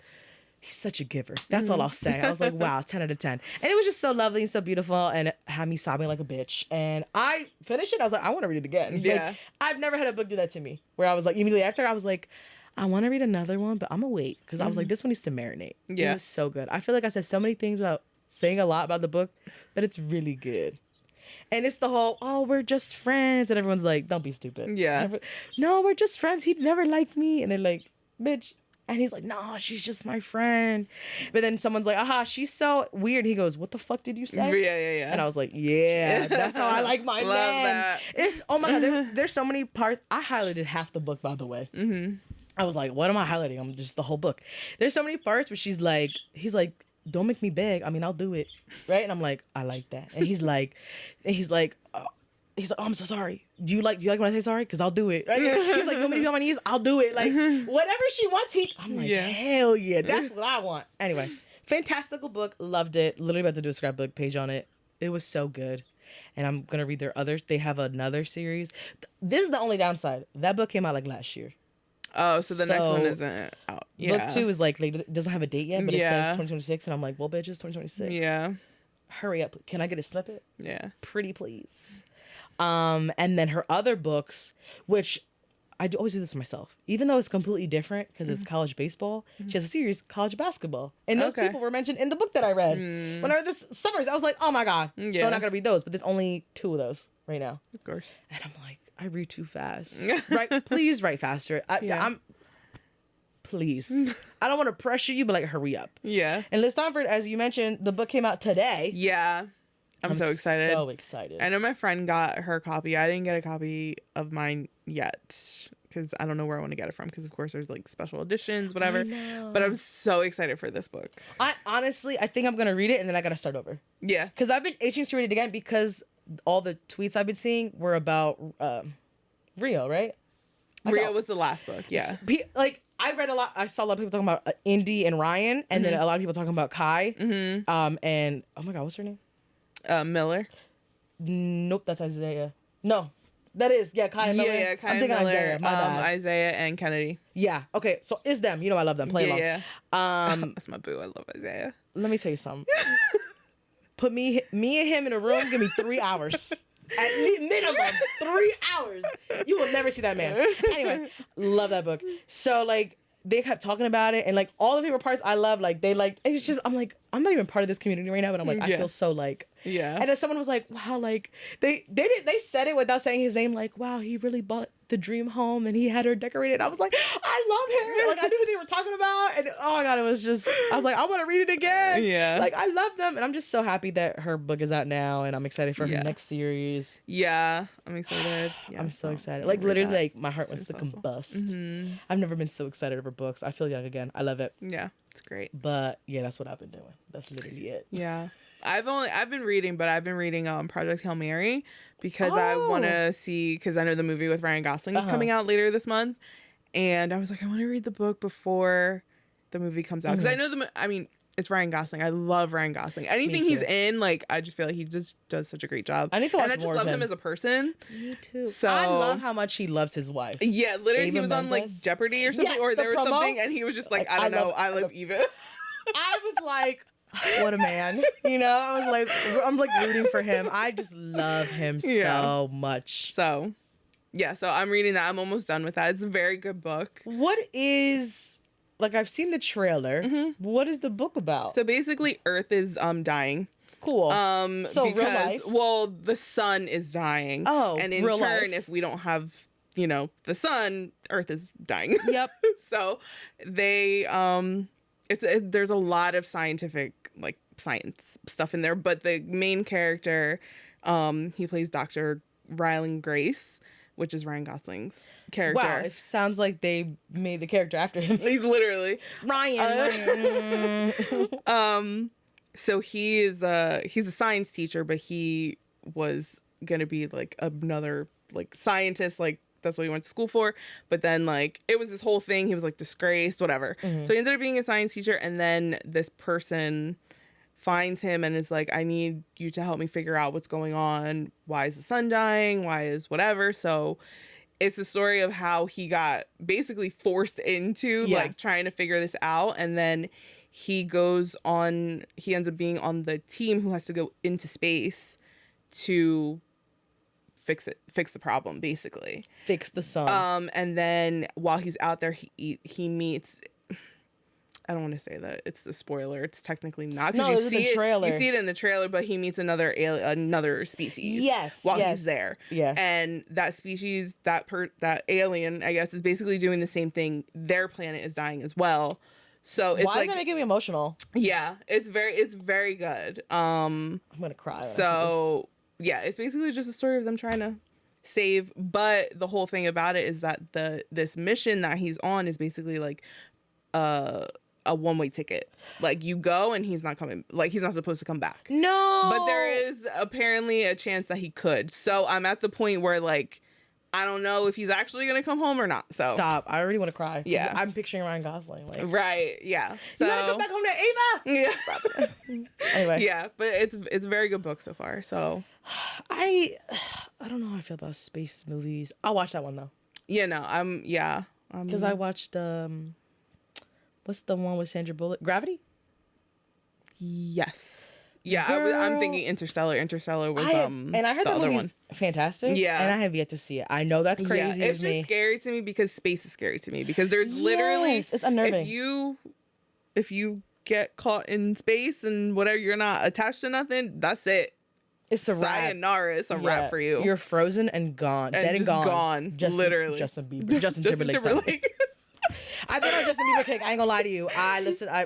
he's such a giver. That's all I'll say. I was like, wow, 10 out of 10. And it was just so lovely and so beautiful and it had me sobbing like a bitch. And I finished it. I was like, I want to read it again. Yeah. Like, I've never had a book do that to me where I was like, immediately after, I was like, I want to read another one, but I'm going to wait. Because I was like, this one needs to marinate. Yeah. It was so good. I feel like I said so many things without saying a lot about the book, but it's really good. And it's the whole, oh, we're just friends. And everyone's like, don't be stupid. Yeah. No, we're just friends. He'd never like me. And they're like, bitch. And he's like, no, she's just my friend. But then someone's like, aha, she's so weird. He goes, what the fuck did you say? Yeah. And I was like, yeah, that's how I like my Love man. that. It's, oh my God, there's so many parts. I highlighted half the book, by the way. Mm-hmm. I was like, what am I highlighting? I'm just the whole book. There's so many parts where he's like, don't make me beg. I mean, I'll do it. Right? And I'm like, I like that. And he's like, oh, I'm so sorry. Do you like when I say sorry? Because I'll do it. Right? He's like, you want me to be on my knees? I'll do it. Like, whatever she wants, I'm like, hell yeah. That's what I want. Anyway, fantastical book. Loved it. Literally about to do a scrapbook page on it. It was so good. And I'm going to read their others. They have another series. This is the only downside. That book came out like last year. Oh, so the next one isn't out. Yeah. Book 2 is like it doesn't have a date yet, but it says 2026. And I'm like, well, bitch, it's 2026. Yeah. Hurry up. Can I get a snippet? Yeah. Pretty please. And then her other books, which I always do this myself, even though it's completely different because it's college baseball. She has a series, college basketball. And those people were mentioned in the book that I read. When I read this Summers, I was like, oh my God. So I'm not going to read those, but there's only 2 of those right now. Of course. And I'm like, I read too fast. Right? Please write faster. Please. I don't want to pressure you, but like, hurry up. Yeah. And Liz Stamford, as you mentioned, the book came out today. Yeah. I'm so excited. So excited. I know my friend got her copy. I didn't get a copy of mine yet because I don't know where I want to get it from because, of course, there's like special editions, whatever. But I'm so excited for this book. I think I'm going to read it and then I got to start over. Yeah. Because I've been itching to read it again because all the tweets I've been seeing were about Rio, right? Rio was the last book, yeah. Like, I read a lot. I saw a lot of people talking about Indy and Ryan, and then a lot of people talking about Kai. And, oh my God, what's her name? Miller. Nope, that's Isaiah. No, that is, Kai and Miller. Yeah, Kai I'm thinking Miller, Isaiah. My bad. Isaiah and Kennedy. Yeah, okay, so it's them. You know I love them. Play along. Yeah. That's my boo. I love Isaiah. Let me tell you something. Put me and him in a room. Give me 3 hours. At minimum 3 hours. You will never see that man. Anyway, love that book. So like they kept talking about it and like all the favorite parts I love, like they like it was just I'm like, I'm not even part of this community right now, but I'm like, I feel so like And then someone was like, wow, like they said it without saying his name, like, wow, he really bought the dream home and he had her decorated. I was like, I love him. Like I knew what they were talking about. And oh my God, it was just I was like, I want to read it again. Yeah. Like I love them. And I'm just so happy that her book is out now and I'm excited for her next series. Yeah. I'm excited. I'm so excited. Like literally like my heart wants to combust. I've never been so excited over books. I feel young again. I love it. Yeah. It's great. But yeah, that's what I've been doing. That's literally it. Yeah. I've been reading Project Hail Mary because I want to see, because I know the movie with Ryan Gosling is coming out later this month, and I was like, I want to read the book before the movie comes out because I know it's Ryan Gosling. I love Ryan Gosling. Anything he's in, like I just feel like he just does such a great job. I need to watch more of him. And I just love him as a person. Me too. So I love how much he loves his wife. Yeah, literally, he was on like Jeopardy or something, or there was something, and he was just like, I don't know, I love Eva. I was like, what a man. You know, I'm like rooting for him. I just love him so much. So, yeah, so I'm reading that. I'm almost done with that. It's a very good book. What is, like, I've seen the trailer. What is the book about? So basically, Earth is dying. Cool. So real life? Well, the sun is dying. Oh, and in turn, if we don't have, the sun, Earth is dying. Yep. So they, there's a lot of scientific, like, science stuff in there, but the main character, he plays Dr. Rylan Grace, which is Ryan Gosling's character. Wow, it sounds like they made the character after him. He's literally Ryan. So he's a science teacher, but he was gonna be like another like scientist, like that's what he went to school for. But then like it was this whole thing. He was like disgraced, whatever. So he ended up being a science teacher, and then this person finds him and is like, I need you to help me figure out what's going on. Why is the sun dying? Why is whatever? So it's a story of how he got basically forced into like trying to figure this out. And then he ends up being on the team who has to go into space to fix the problem, basically. Fix the sun. And then while he's out there, he meets, I don't want to say that it's a spoiler. It's technically not, No, because it's in the trailer. You see it in the trailer, but he meets another species. Yes, while he's there. Yeah, and that species, that alien, I guess, is basically doing the same thing. Their planet is dying as well. So it's why like, is that making me emotional? Yeah, it's very good. I'm gonna cry. So yeah, it's basically just a story of them trying to save. But the whole thing about it is that this mission that he's on is basically like a one-way ticket. Like, you go and he's not coming, like, he's not supposed to come back. No, but there is apparently a chance that he could. So I'm at the point where, like, I don't know if he's actually gonna come home or not. So stop. I already want to cry. Yeah, I'm picturing Ryan Gosling. Like, right. Yeah. So you gotta come back home to Ava. Yeah. Anyway. Yeah, but it's a very good book so far. So I don't know how I feel about space movies. I'll watch that one though. Yeah. No. Because I watched what's the one with Sandra Bullock? Gravity? Yes. Yeah, Girl. I'm thinking Interstellar. Interstellar was and I heard the that other movie's one. Fantastic. Yeah. And I have yet to see it. I know that's crazy. Yeah, it's just scary to me because space is scary to me, because there's literally, it's unnerving. If you get caught in space and whatever, you're not attached to nothing, that's it. It's a wrap. Sayonara, it's a wrap for you. You're frozen and gone. Dead and gone. Literally. Justin Bieber. Justin Timberlake. I've been on Justin Bieber kick. I ain't gonna lie to you.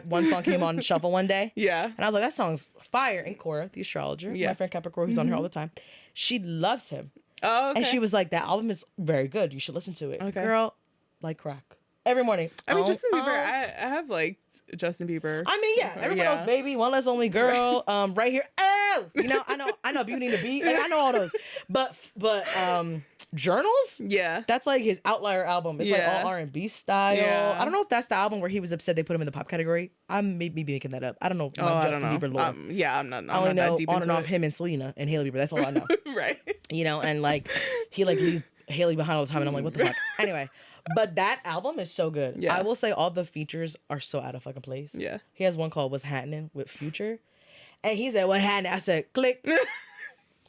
One song came on shuffle one day. Yeah. And I was like, that song's fire. And Cora, the astrologer, my friend Capricorn, who's on here all the time, she loves him. Oh, okay. And she was like, that album is very good. You should listen to it. Okay. Girl, like crack. Every morning. I mean, Justin Bieber, I have liked Justin Bieber. I mean, yeah. Everybody knows Baby, One Less Only Girl, right here. Oh! I know Beauty and the Beat. Like, I know all those. But Journals? Yeah. That's like his outlier album. It's like all R&B style. Yeah. I don't know if that's the album where he was upset they put him in the pop category. I'm maybe making that up. I don't know. I Justin don't know. Bieber lore. Yeah, I'm not. I only know that deep on and into off him and Selena and Hailey Bieber. That's all I know. Right. And like he like leaves Hailey behind all the time, and I'm like, what the fuck? Anyway, but that album is so good. Yeah. I will say all the features are so out of fucking place. Yeah. He has one called "What's Happening" with Future, and he said, "What happening?" I said, "Click."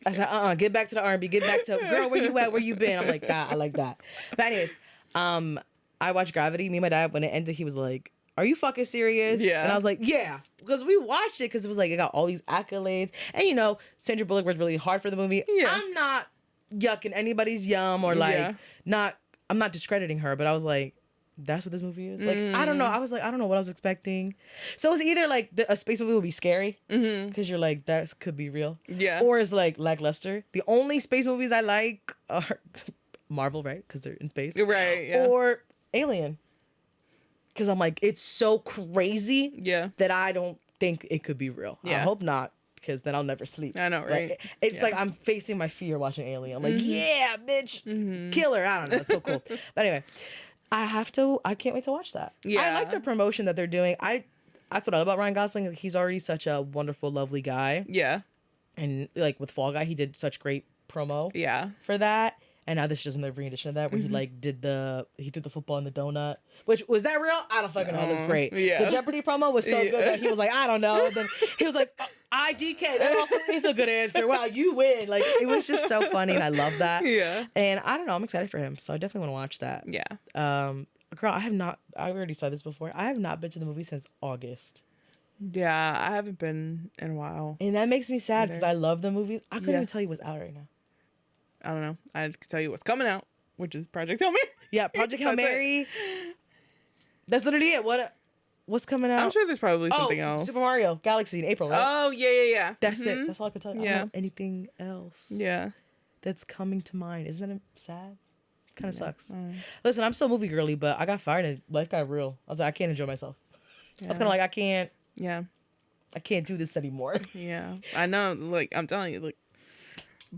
I said, get back to the R&B. Get back to, girl, where you at? Where you been? I'm like, that. I like that. But anyways, I watched Gravity. Me and my dad, when it ended, he was like, are you fucking serious? Yeah. And I was like, yeah. Because we watched it because it was like, it got all these accolades. And, Sandra Bullock worked really hard for the movie. Yeah. I'm not yucking anybody's yum or like, I'm not discrediting her, but I was like, that's what this movie is. Like, I don't know. I was like, I don't know what I was expecting. So it's either like a space movie will be scary because you're like, that could be real. Yeah. Or it's like lackluster. The only space movies I like are Marvel, right? Because they're in space. Right. Yeah. Or Alien. Because I'm like, it's so crazy that I don't think it could be real. Yeah. I hope not, because then I'll never sleep. I know, right? Like, it's like I'm facing my fear watching Alien. I'm like, yeah, bitch. Killer. I don't know. It's so cool. But anyway. I can't wait to watch that. Yeah. I like the promotion that they're doing. That's what I love about Ryan Gosling. He's already such a wonderful, lovely guy. Yeah. And like with Fall Guy, he did such great promo for that. And now this is just another rendition of that where he like did the football in the donut. Which, was that real? I don't fucking know. It looks great. Yeah. The Jeopardy promo was so good that he was like, I don't know. And then he was like, IDK. That also is a good answer. Wow, you win. Like, it was just so funny, and I love that. Yeah. And I don't know. I'm excited for him, so I definitely want to watch that. Yeah. Girl, I already saw this before. I have not been to the movie since August. Yeah, I haven't been in a while. And that makes me sad because I love the movies. I couldn't even tell you what's out right now. I don't know. I can tell you what's coming out, which is Project Hail Mary. Yeah, Project Hail Mary. That's literally it. What's coming out? I'm sure there's probably something else. Super Mario Galaxy in April, right? Oh, yeah. That's it. That's all I can tell you. Yeah. I don't know anything else. Yeah. That's coming to mind. Isn't that sad? Kind of sucks. Listen, I'm so movie girly, but I got fired and life got real. I was like, I can't enjoy myself. I was kind of like, I can't do this anymore. Yeah. I know. Like, I'm telling you, like,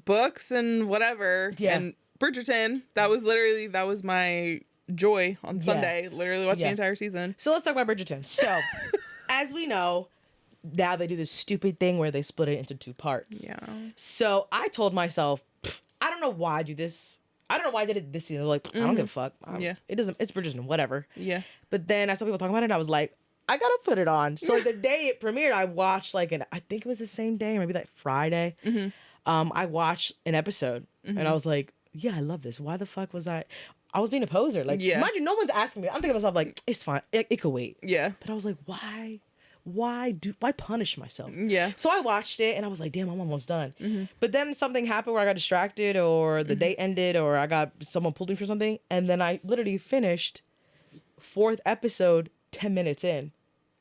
books and whatever. Yeah. And Bridgerton, that was my joy on Sunday. Literally watched the entire season. So let's talk about Bridgerton. So, as we know, now they do this stupid thing where they split it into 2 parts. Yeah. So I told myself, I don't know why I do this. I don't know why I did it this season. Like, I don't give a fuck. It's Bridgerton, whatever. Yeah. But then I saw people talking about it and I was like, I gotta put it on. So like the day it premiered, I watched I think it was the same day, or maybe like Friday. I watched an episode and I was like, yeah, I love this. Why the fuck was I? I was being a poser. Like, mind you, no one's asking me. I'm thinking to myself, like, it's fine. It could wait. Yeah. But I was like, why punish myself? Yeah. So I watched it and I was like, damn, I'm almost done. But then something happened where I got distracted or the day ended or I got someone pulled me for something. And then I literally finished 4th episode 10 minutes in.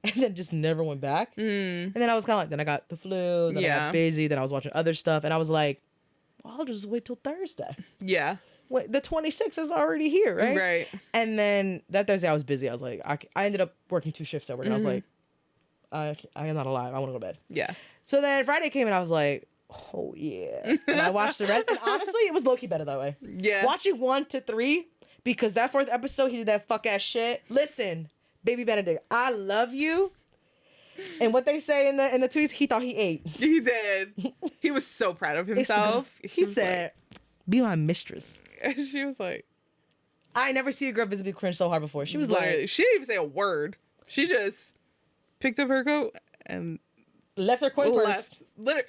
And then just never went back. And then I was kind of like, then I got the flu. Then I got busy. Then I was watching other stuff. And I was like, well, I'll just wait till Thursday. Yeah. Wait, the 26th is already here, right? Right. And then that Thursday I was busy. I was like, I ended up working 2 shifts at work. And I was like, I am not alive. I want to go to bed. Yeah. So then Friday came and I was like, oh yeah. And I watched the rest. And honestly, it was low-key better that way. Yeah. Watching 1 to 3, because that 4th episode, he did that fuck ass shit. Listen, Baby Benedict, I love you. And what they say in the tweets, he thought he ate. He did. He was so proud of himself. He said, be my mistress. And she was like, I never see a girl visibly cringe so hard before. She was like, she didn't even say a word. She just picked up her coat and left her coin purse. Literally.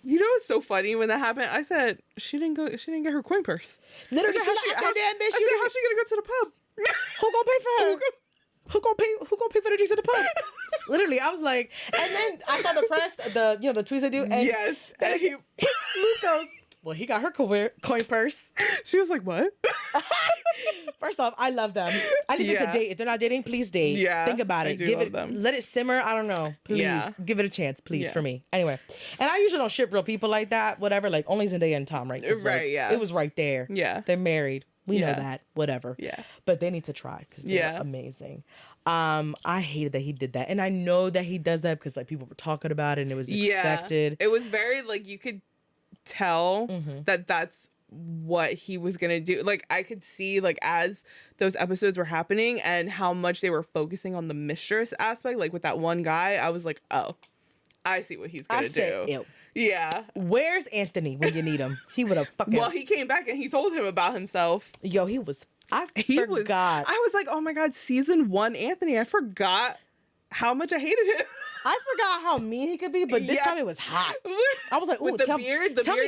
You know what's so funny when that happened? I said she didn't get her coin purse. Literally, I said, damn bitch. I said, how's she gonna go to the pub? Who gonna pay for her? Who gonna pay for the drinks at the pub? Literally, I was like, and then I saw the press, the tweets they do, and yes, and Luke goes, well, he got her coin purse. She was like, what? First off, I love them. I think they could date. If they're not dating, please date. Yeah, think about it. Give it, let it simmer. I don't know. Please give it a chance, please, for me. Anyway, and I usually don't ship real people like that. Whatever, like only Zendaya and Tom, right? Right. Like, yeah. It was right there. Yeah. They're married. We know that. Whatever. Yeah. But they need to try because they're amazing. I hated that he did that, and I know that he does that because like people were talking about it and it was expected. It was very like you could tell that that's what he was gonna do. Like I could see like as those episodes were happening and how much they were focusing on the mistress aspect. Like with that one guy, I was like, oh, I see what he's gonna do. Ew. Yeah. Where's Anthony when you need him? He would have fucking. Well, he came back and he told him about himself. Yo, he forgot. I was like, oh my God, season 1 Anthony. I forgot how much I hated him. I forgot how mean he could be, but this time it was hot. I was like, ooh, tell me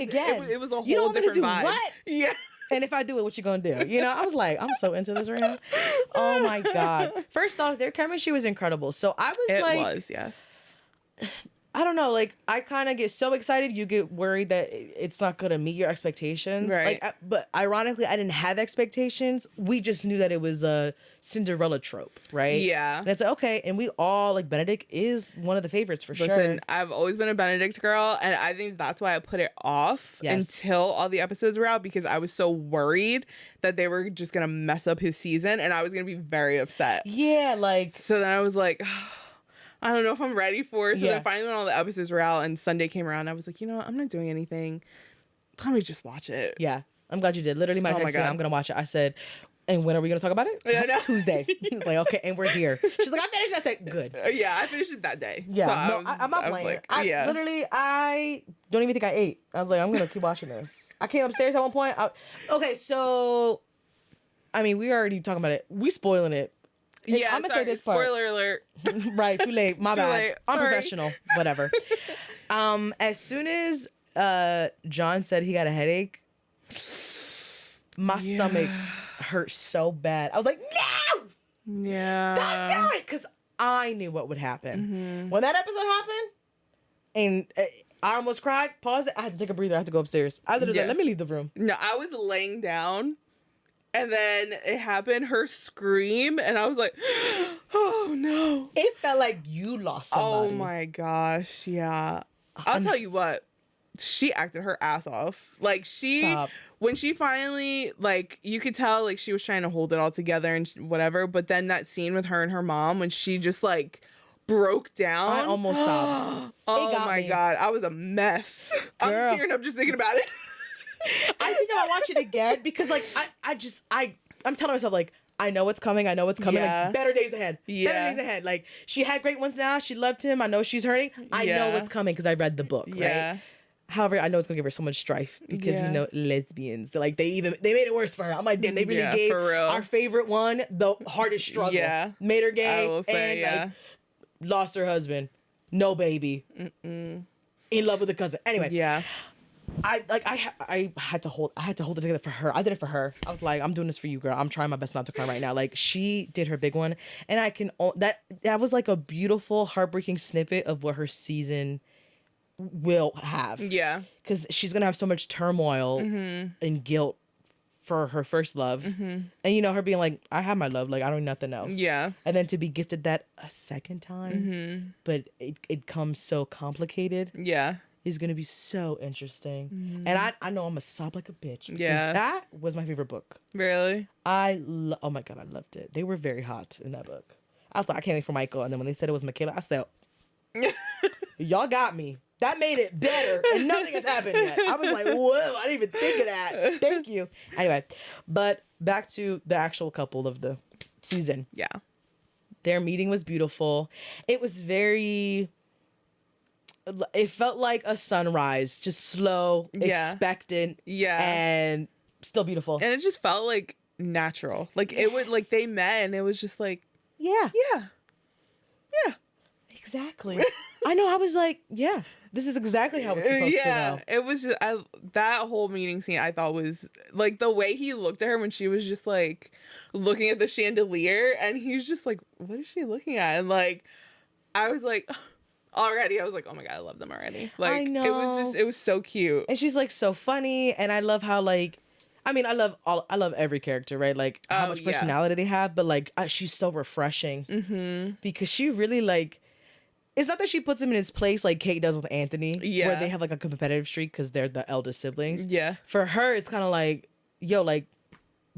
again. It was a whole different vibe. What? Yeah. And if I do it, what you gonna do? You know, I was like, I'm so into this right now. Oh my God. First off, their chemistry was incredible. So I was yes. I don't know, like I kind of get so excited, you get worried that it's not gonna meet your expectations. Right. Like, but ironically, I didn't have expectations. We just knew that it was a Cinderella trope, right? Yeah. And it's like, okay, and we all like Benedict is one of the favorites for sure. Listen, I've always been a Benedict girl, and I think that's why I put it off until all the episodes were out because I was so worried that they were just gonna mess up his season, and I was gonna be very upset. Yeah, like so then I was like. I don't know if I'm ready for it. So then finally when all the episodes were out and Sunday came around, I was like, you know what? I'm not doing anything. Let me just watch it. Yeah. I'm glad you did. Literally my next minute, I'm going to watch it. I said, and when are we going to talk about it? Yeah, no. Tuesday. He was like, okay, and we're here. She's like, I finished it. I said, good. Yeah, I finished it that day. Yeah. So I'm not playing. Like, I don't even think I ate. I was like, I'm going to keep watching this. I came upstairs at one point. Okay, so, I mean, we already talking about it. We spoiling it. Yeah, I'm gonna say this part. Spoiler alert. Right, too late. My bad. Late. Unprofessional. Whatever. As soon as John said he got a headache, my stomach hurt so bad. I was like, no! Yeah. Don't do it! Because I knew what would happen. When that episode happened, and I almost cried, pause it, I had to take a breather. I had to go upstairs. I literally was like, let me leave the room. No, I was laying down. And then it happened, her scream, and I was like, oh no. It felt like you lost somebody. Oh my gosh, yeah. I'll tell you what, she acted her ass off. Like when she finally, like, you could tell, like, she was trying to hold it all together and whatever, but then that scene with her and her mom, when she just, like, broke down. I almost sobbed. Oh my God, I was a mess. Girl. I'm tearing up just thinking about it. I think I'll watch it again because like I'm telling myself like I know what's coming. Like better days ahead. Yeah. Better days ahead. Like she had great ones now. She loved him. I know she's hurting. I know what's coming because I read the book. Yeah. Right. However, I know it's gonna give her so much strife because you know lesbians. Like they made it worse for her. I'm like, damn, they really gave our favorite one the hardest struggle. Yeah. Made her gay I will say, like, lost her husband. No baby. In love with a cousin. Anyway. Yeah. I had to hold it together for her. I did it for her. I was like, I'm doing this for you, girl. I'm trying my best not to cry right now. Like, she did her big one, and that was like a beautiful, heartbreaking snippet of what her season will have. Yeah, because she's gonna have so much turmoil and guilt for her first love, and her being like, I have my love, like I don't need nothing else. Yeah, and then to be gifted that a second time, but it comes so complicated. Yeah. Is gonna be so interesting, and I know I'm gonna sob like a bitch. Yeah, that was my favorite book. Really? Oh my god, I loved it. They were very hot in that book. I was like, I can't wait for Michael, and then when they said it was Michaela, I said, y'all got me. That made it better, and nothing has happened yet. I was like, whoa, I didn't even think of that. Thank you. Anyway, but back to the actual couple of the season. Yeah, their meeting was beautiful. It was it felt like a sunrise, just slow, expectant, and still beautiful. And it just felt like natural. Like it would, like they met, and it was just like, yeah, exactly. I know. I was like, yeah, this is exactly how it's supposed to go. It was just that whole meeting scene. I thought was like the way he looked at her when she was just like looking at the chandelier, and he's just like, what is she looking at? And like, I was like. Already, I was like, oh my god, I love them already. Like, I know. It was so cute. And she's like so funny, and I love how like, I mean, I love every character, right? Like how much personality they have, but like she's so refreshing because she really like. It's not that she puts him in his place like Kate does with Anthony, where they have like a competitive streak because they're the eldest siblings. Yeah. For her, it's kind of like, yo, like,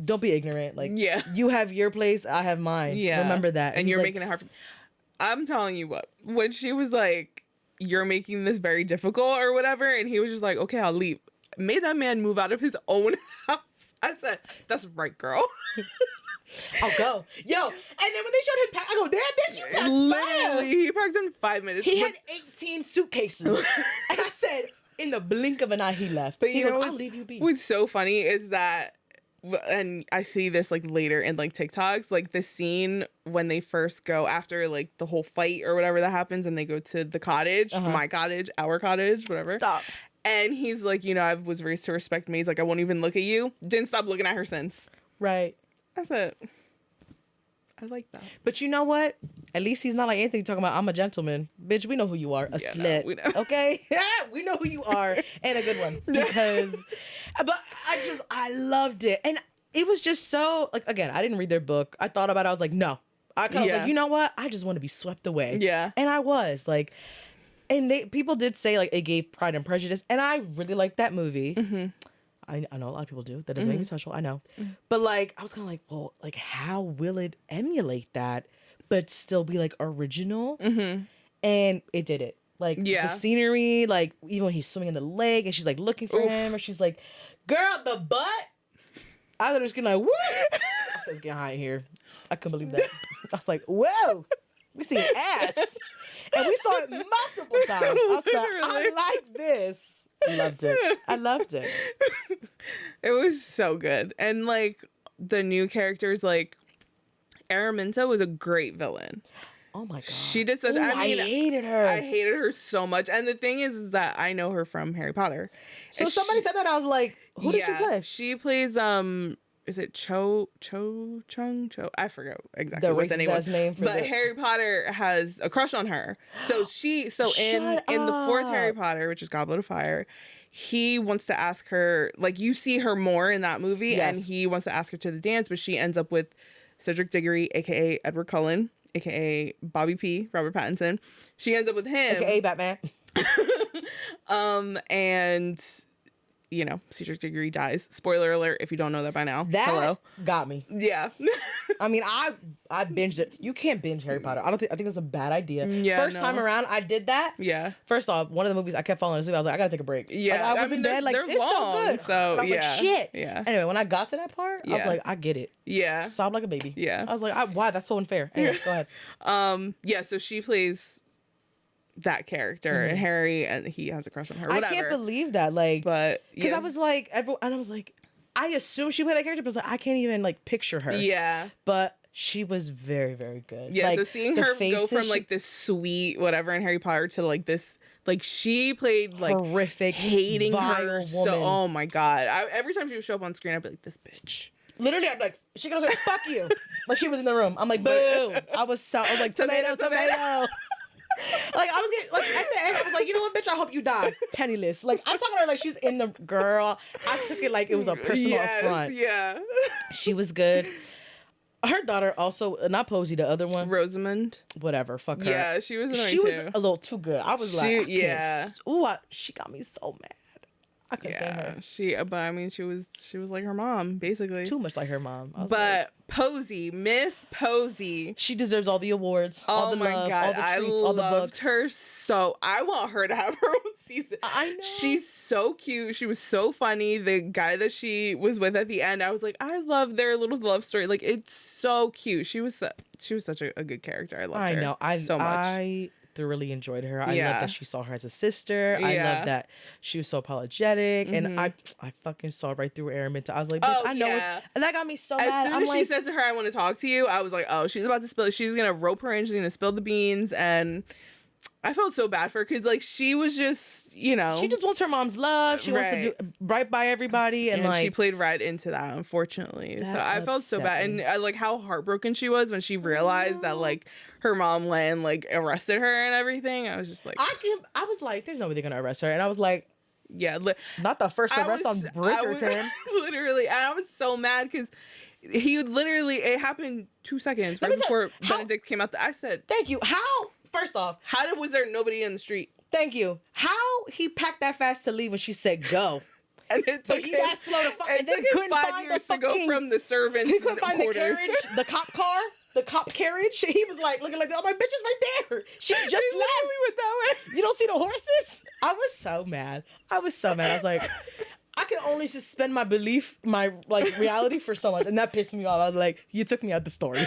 don't be ignorant. Like, you have your place, I have mine. Yeah. Remember that. And you're making it hard for me. I'm telling you what, when she was like, you're making this very difficult or whatever, and he was just like, okay, I'll leave. Made that man move out of his own house. I said, that's right, girl. I'll go. Yo, and then when they showed him pack, I go, damn, bitch, you packed literally, fast. He packed in 5 minutes. He had 18 suitcases. And I said, in the blink of an eye, he left. But he goes, I'll leave you be. What's so funny is that, and I see this like later in like TikToks, like the scene when they first go after like the whole fight or whatever that happens, and they go to the cottage, my cottage, our cottage, whatever. Stop. And he's like, I was raised to respect me. He's like, I won't even look at you. Didn't stop looking at her since. Right. That's it. I like that. But you know what? At least he's not like Anthony talking about, I'm a gentleman. Bitch, we know who you are. A slut. No, we know. Okay? We know who you are. And a good one. Because, but I loved it. And it was just so, like, again, I didn't read their book. I thought about it. I was like, no. I kind of was like, you know what? I just want to be swept away. Yeah. And I was. Like, and people did say, like, it gave Pride and Prejudice. And I really liked that movie. Mm-hmm. I know a lot of people do. That doesn't make me special. I know. But, like, I was kind of like, well, like, how will it emulate that, but still be, like, original? And it did it. Like, the scenery, like, even when he's swimming in the lake and she's, like, looking for him, or she's like, girl, the butt? I was just getting like, woo! I said, get high in here. I couldn't believe that. I was like, whoa! We see an ass. And we saw it multiple times. I was like, I like this. Loved it. I loved it. It was so good. And like the new characters, like Araminta was a great villain. Oh my god. She did such I hated her. I hated her so much. And the thing is that I know her from Harry Potter. So and somebody said that, I was like, who did she play? She plays is it Cho? I forget exactly what the name was. But Harry Potter has a crush on her. So in the fourth Harry Potter, which is Goblet of Fire, he wants to ask her, like, you see her more in that movie, and he wants to ask her to the dance, but she ends up with Cedric Diggory, aka Edward Cullen, aka Bobby P, Robert Pattinson. She ends up with him, aka Batman. And Cedric Diggory dies. Spoiler alert if you don't know that by now. That got me. Yeah. I mean, I binged it. You can't binge Harry Potter. I think that's a bad idea. Yeah, First time around, I did that. Yeah. First off, one of the movies I kept falling asleep. I was like, I gotta take a break. Yeah. Like, I was in bed like, it's long, so good. So I was like, shit. Yeah. Anyway, when I got to that part, I was like, I get it. Yeah. Sobbed like a baby. Yeah. I was like, why? That's so unfair. Anyway, go ahead. Yeah. So she plays that character, and Harry, and he has a crush on her. Whatever. I can't believe that, like, but because I was like, I assumed she played that character, but I was like, I can't even like picture her. Yeah, but She was very, very good. Yeah, like, so seeing her go from like this sweet whatever in Harry Potter to like this, like she played like horrific, hating vile her woman. so. Oh my god! Every time she would show up on screen, I'd be like, this bitch. Literally, I'm like, she goes like, fuck you. Like she was in the room. I'm like, boo. I was like, tomato. Like I was getting like at the end, I was like, you know what, bitch, I hope you die penniless. Like I'm talking to her like she's in the girl. I took it like it was a personal affront. Yeah, she was good. Her daughter also, not Posey, the other one, Rosamund. Whatever, fuck her. Yeah, she was annoying She was too. a little too good. I was like, she got me so mad. I couldn't stand her. But I mean, she was like her mom, basically. Too much like her mom. But like, Posey, Miss Posey, she deserves all the awards. All the love, god, all the treats, I all the loved books. her so. I want her to have her own season. I know. She's so cute. She was so funny. The guy that she was with at the end, I was like, I love their little love story. Like it's so cute. She was such a good character. I loved her. I know. So much. I thoroughly enjoyed her. I love that she saw her as a sister. I love that she was so apologetic, and I fucking saw right through Araminta. I was like, bitch, I know it. And that got me so mad. As soon as she said to her, I want to talk to you, I was like, oh, she's about to spill. She's gonna rope her in. She's gonna spill the beans, and I felt so bad for her because like she was just, she just wants her mom's love. She wants to do right by everybody, and like she played right into that, unfortunately. So I felt so bad, and I like how heartbroken she was when she realized that like her mom went and like arrested her and everything. I was just like, I was like, there's no way they're gonna arrest her, and I was like, yeah, not the first arrest on Bridgerton. Literally, and I was so mad because it happened 2 seconds right before Benedict came out. I said, thank you. How? First off, was there nobody in the street? Thank you. How he packed that fast to leave when she said go? And it took him that slow to find. And then couldn't 5 years to go from the servants. He couldn't find the carriage, the cop car, the cop carriage. He was like looking like, oh, my bitch is right there. She just left. Went that way. You don't see the horses? I was so mad. I was like, I can only suspend my belief, my like reality for so much, and that pissed me off. I was like, you took me out the story.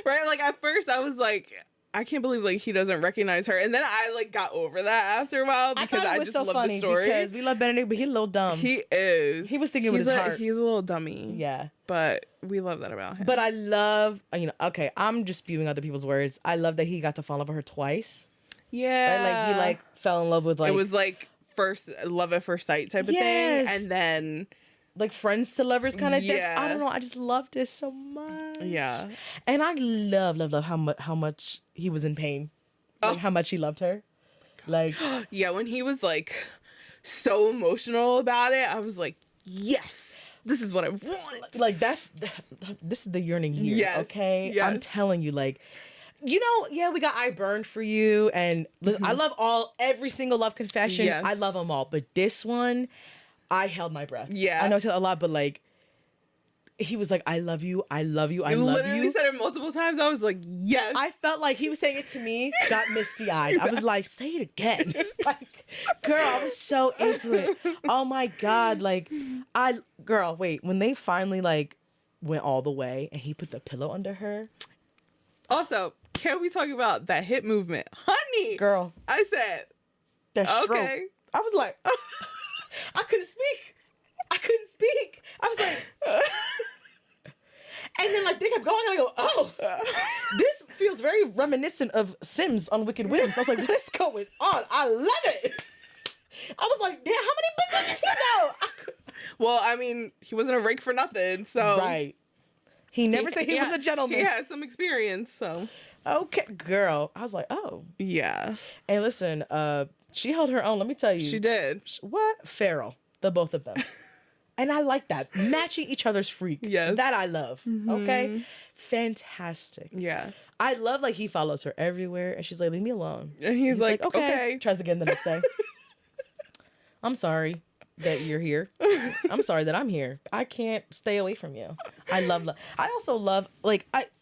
Right? Like at first, I was like, I can't believe like he doesn't recognize her, and then I like got over that after a while because I just love the story. Because we love Benedict, but he's a little dumb. He is. He was thinking with his heart. He's a little dummy. Yeah, but we love that about him. But I love, okay, I'm just spewing other people's words. I love that he got to fall in love with her twice. Yeah, right? Like he like fell in love with like it was like first love at first sight type of thing, and then like friends to lovers kind of thing. I don't know. I just loved it so much. Yeah, and I love how much he was in pain. Like how much he loved her. Like yeah, when he was like so emotional about it, I was like, yes, this is what I want. Like this is the yearning here. Yes. Okay, yes. I'm telling you, like. Yeah, we got I Burned for You, and I love every single love confession. Yes. I love them all, but this one, I held my breath. Yeah, I know it's a lot, but like, he was like, "I love you, I love you, I love you." He literally said it multiple times. I was like, "Yes." I felt like he was saying it to me, got misty eyed. I was like, "Say it again!" Like, girl, I was so into it. Oh my god, like, wait, when they finally like went all the way and he put the pillow under her. Also, can we talk about that hip movement? Honey! Girl. I said, that stroke. Okay. I was like, I couldn't speak. I was like, and then like they kept going, and I go, oh, this feels very reminiscent of Sims on Wicked Whims. I was like, what is going on? I love it. I was like, damn, how many businesses he know? Well, I mean, he wasn't a rake for nothing, so. Right. He never said he was a gentleman. He had some experience, so. Okay, girl. I was like, oh. Yeah. And listen, she held her own. Let me tell you. She did. What? Feral. The both of them. And I like that. Matching each other's freak. Yes. That I love. Mm-hmm. Okay? Fantastic. Yeah. I love like he follows her everywhere and she's like, leave me alone. And he's like, okay. Tries again the next day. I'm sorry that you're here. I'm sorry that I'm here. I can't stay away from you. I love. I also love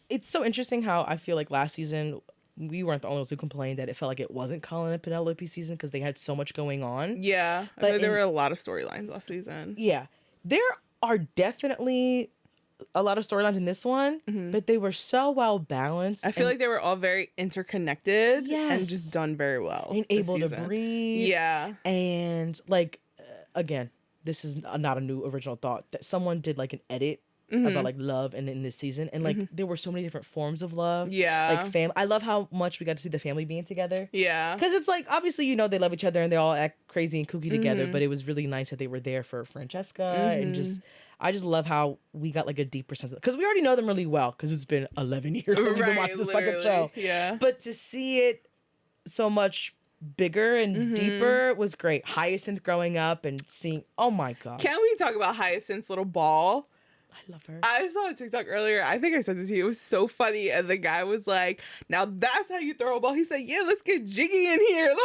it's so interesting how I feel like last season we weren't the only ones who complained that it felt like it wasn't Colin and Penelope season because they had so much going on. Yeah, but there were a lot of storylines last season. Yeah, there are definitely a lot of storylines in this one, but they were so well balanced. I feel like they were all very interconnected and just done very well. And able to breathe. Yeah, and like. Again, this is not a new original thought that someone did like an edit about like love and in this season, and like there were so many different forms of love. Yeah. Like I love how much we got to see the family being together. Yeah. Because it's like obviously they love each other and they all act crazy and kooky together, but it was really nice that they were there for Francesca and I just love how we got like a deeper sense of, because we already know them really well because it's been 11 years we've been watching this fucking show. Yeah. But to see it so much bigger and deeper was great. Hyacinth growing up and seeing, oh my God. Can we talk about Hyacinth's little ball? I love her. I saw a TikTok earlier. I think I said this to you. It was so funny. And the guy was like, now that's how you throw a ball. He said, yeah, let's get jiggy in here.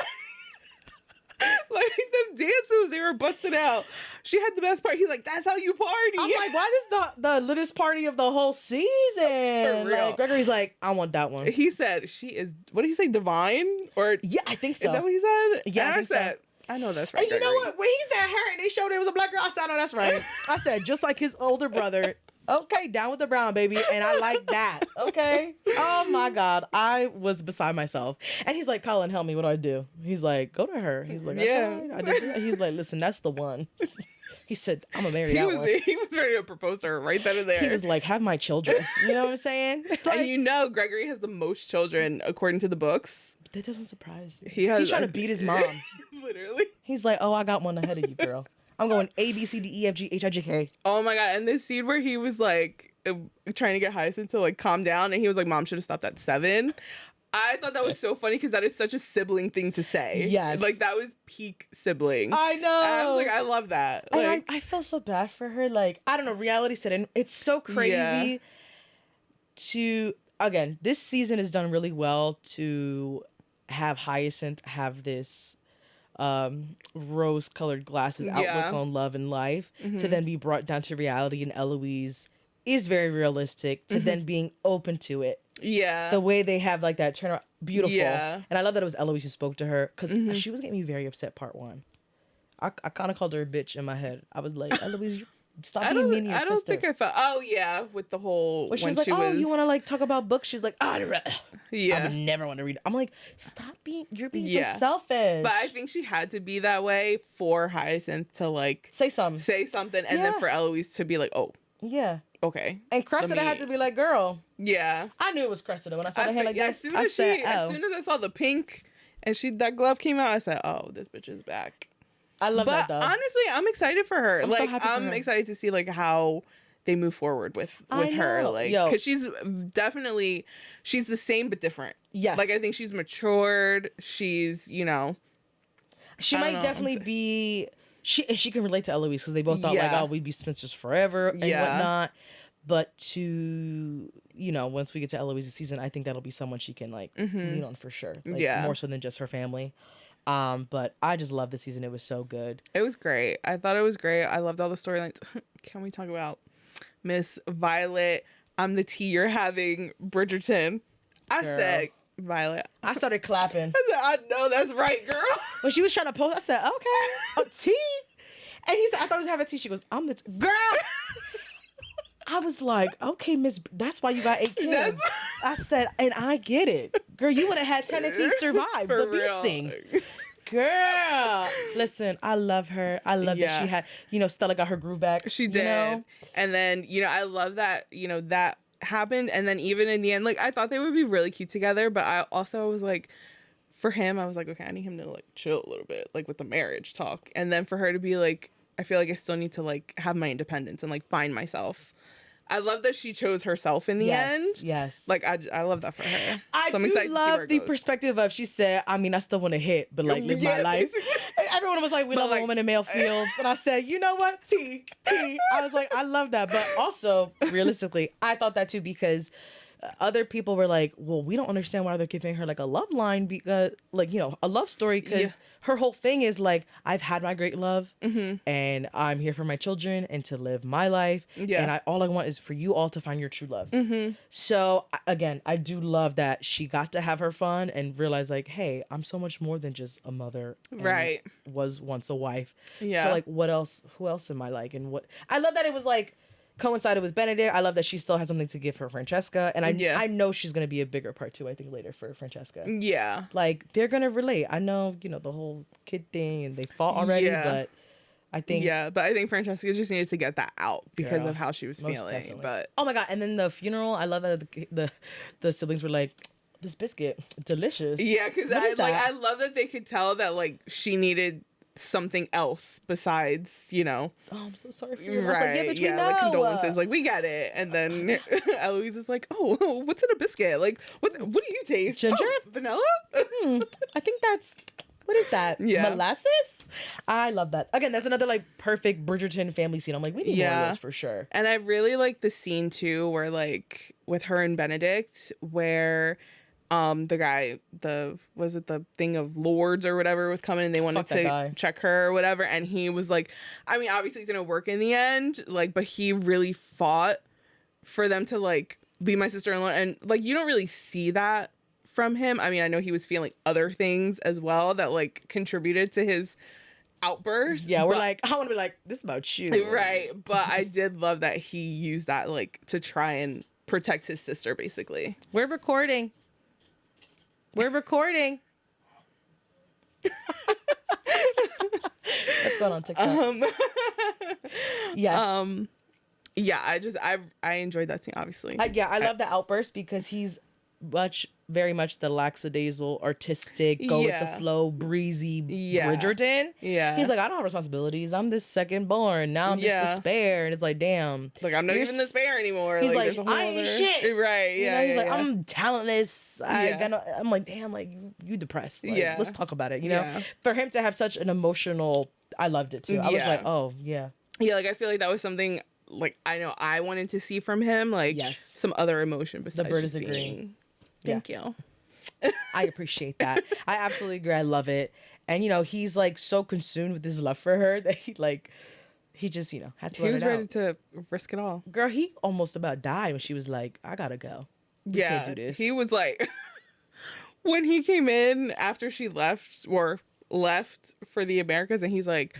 Like them dance moves, they were busting out. She had the best part. He's like, that's how you party. I'm like, why does the littest party of the whole season? For real. Like, Gregory's like, I want that one. He said, she is, what did he say, divine? Or yeah, I think so. Is that what he said? Yeah, and I think said, I know that's right. And you know what? When he said her and they showed it was a black girl, I said, no, that's right. I said, just like his older brother. Okay, down with the brown, baby. And I like that. Okay. Oh my God. I was beside myself. And he's like, Colin, help me. What do I do? He's like, go to her. He's like, yeah. I did that. He's like, listen, that's the one. He said, I'm gonna marry that one. He was ready to propose to her right then and there. He was like, have my children. You know what I'm saying? Like, and you know Gregory has the most children according to the books. That doesn't surprise me. He's trying to beat his mom. Literally. He's like, oh, I got one ahead of you, girl. I'm going A, B, C, D, E, F, G, H, I, J, K. Oh my God. And this scene where he was like trying to get Hyacinth to like calm down and he was like, Mom should have stopped at 7. I thought that was so funny because that is such a sibling thing to say. Yes. Like that was peak sibling. I know. And I was like, I love that. And Like, I feel so bad for her. Like, I don't know, reality set in. It's so crazy to, again, this season is done really well to have Hyacinth have this rose-colored glasses outlook on love and life to then be brought down to reality, and Eloise is very realistic to then being open to it. Yeah. The way they have like that turnaround, beautiful. Yeah. And I love that it was Eloise who spoke to her because she was getting me very upset part 1. I kind of called her a bitch in my head. I was like, Eloise, stop being mean to your sister. I don't think I felt. Oh yeah, with the whole. When she was like, you want to like talk about books? She's like, I would never want to read. I'm like, stop being. You're being so selfish. But I think she had to be that way for Hyacinth to like say something, and then for Eloise to be like, oh, yeah, okay. And Cressida had to be like, girl, yeah. I knew it was Cressida when I saw the hand like that. As soon as I saw the pink and that glove came out, I said, oh, this bitch is back. I love that though. Honestly, I'm excited for her. I'm excited to see like how they move forward with her. Like, because she's the same but different. Yes. Like I think she's matured. She's, she might definitely be. She can relate to Eloise because they both thought like, oh, we'd be spinsters forever and whatnot. But once we get to Eloise's season, I think that'll be someone she can like lean on for sure. Like, more so than just her family. But I just love the season. It was so good. It was great. I thought it was great. I loved all the storylines. Can we talk about Miss Violet? I'm the tea you're having, Bridgerton. I said, Violet. I started clapping. I said, I know that's right, girl. When she was trying to post, I said, okay, tea. And he said, I thought I was having tea. She goes, I'm the girl. I was like, okay, Miss, that's why you got 8 kids. I said, and I get it. Girl, you would have had 10 if he survived the bee sting. Girl. Listen, I love her. I love that she had, Stella got her groove back. She did. And then, I love that, that happened. And then even in the end, like, I thought they would be really cute together. But I also was like, for him, I was like, okay, I need him to, like, chill a little bit, like, with the marriage talk. And then for her to be like, I feel like I still need to, like, have my independence and, like, find myself. I love that she chose herself in the end. Yes. Like, I love that for her. I do love the perspective of, she said, I mean, I still want to hit, but, like, live my life. Everyone was like, we love a woman in male fields. And I said, you know what? T. I was like, I love that. But also, realistically, I thought that, too, because other people were like, well, we don't understand why they're giving her like a love line because like, a love story because her whole thing is like, I've had my great love and I'm here for my children and to live my life. Yeah. And all I want is for you all to find your true love. So again, I do love that she got to have her fun and realize like, hey, I'm so much more than just a mother. Right. Was once a wife. Yeah. So like, who else am I like? And I love that it was like, coincided with Benedict. I love that she still has something to give for Francesca. And I know she's going to be a bigger part too, I think, later for Francesca. Yeah. Like, they're going to relate. I know, the whole kid thing and they fought already, but I think. Yeah, but I think Francesca just needed to get that out because Girl, of how she was feeling. Definitely. But oh my god! And then the funeral, I love that the siblings were like, "This biscuit, delicious." yeah, because I love that they could tell that like she needed something else besides, you know. Oh, I'm so sorry for you. Right. I was like, yeah, like condolences. Like, we get it. And then Eloise is like, oh, what's in a biscuit? Like, what do you taste? Ginger? Oh, vanilla? I think that's, what is that? Yeah. Molasses? I love that. Again, that's another like perfect Bridgerton family scene. I'm like, we need more of this for sure. And I really like the scene too where like with her and Benedict where the guy, was it the thing of lords or whatever was coming and they wanted to check her or whatever, and he was like, I mean, obviously it's gonna work in the end, like, but he really fought for them to like leave my sister-in-law, and like you don't really see that from him. I mean, I know he was feeling other things as well that like contributed to his outburst. Yeah, we're like, I want to be like, this is about you. Right, but I did love that he used that like to try and protect his sister, basically. We're recording. Let's go on TikTok. Yes. Yeah, I enjoyed that scene, obviously. I love the outburst because he's very much the lackadaisical, artistic, go with the flow, breezy Bridgerton. Yeah. He's like, I don't have responsibilities. I'm this second born. Now I'm just the spare. And it's like, damn. Like, I'm not even the spare anymore. He's like I ain't shit. Right. Yeah. You know, he's like, I'm talentless. I'm like, damn, like you depressed. Like, let's talk about it. You know, for him to have such an emotional, I loved it too. I was like, oh yeah. Yeah. Like, I feel like that was something like I know I wanted to see from him. Like, some other emotion besides the bird is agreeing. Thank you. I appreciate that. I absolutely agree. I love it. And, you know, he's like so consumed with his love for her that he just, you know, had to let it out. He was ready to risk it all. Girl, he almost about died when she was like, I gotta go. We can't do this. He was like, when he came in after she left for the Americas, and he's like,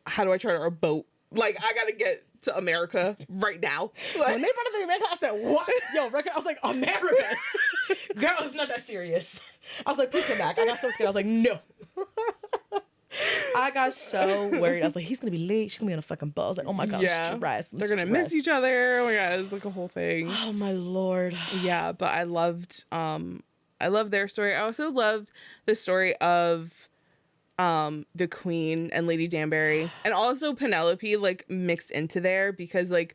how do I charter a boat? Like, I gotta get to America right now. Like, when they brought up the America, I said, what? Yo, I was like, America. Girl, it's not that serious. I was like, please come back. I got so scared. I was like, no. I got so worried. I was like, he's gonna be late. She's gonna be on a fucking boat. I was like, oh my god, I'm stressed. They're gonna miss each other. Oh my god, it's like a whole thing. Oh my lord. Yeah, but I loved their story. I also loved the story of the Queen and Lady Danbury, and also Penelope like mixed into there, because like,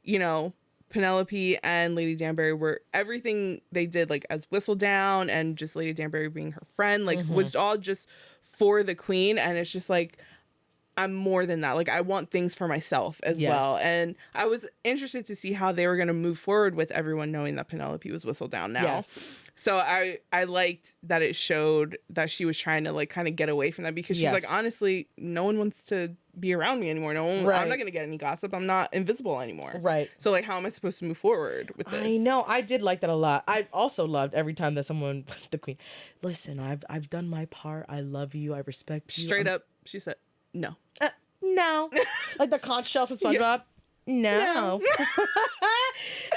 you know, Penelope and Lady Danbury were everything they did like as Whistledown, and just Lady Danbury being her friend, like was all just for the Queen. And it's just like, I'm more than that. Like, I want things for myself as well. And I was interested to see how they were going to move forward with everyone knowing that Penelope was Whistledown now. Yes. So I liked that it showed that she was trying to like kind of get away from that, because she's like, honestly, no one wants to be around me anymore. No one, I'm not going to get any gossip. I'm not invisible anymore. Right. So like, how am I supposed to move forward with this? I know. I did like that a lot. I also loved every time that someone, the Queen, listen, I've done my part. I love you. I respect you. Straight up, she said, no. No. Like the conch shell from SpongeBob. No.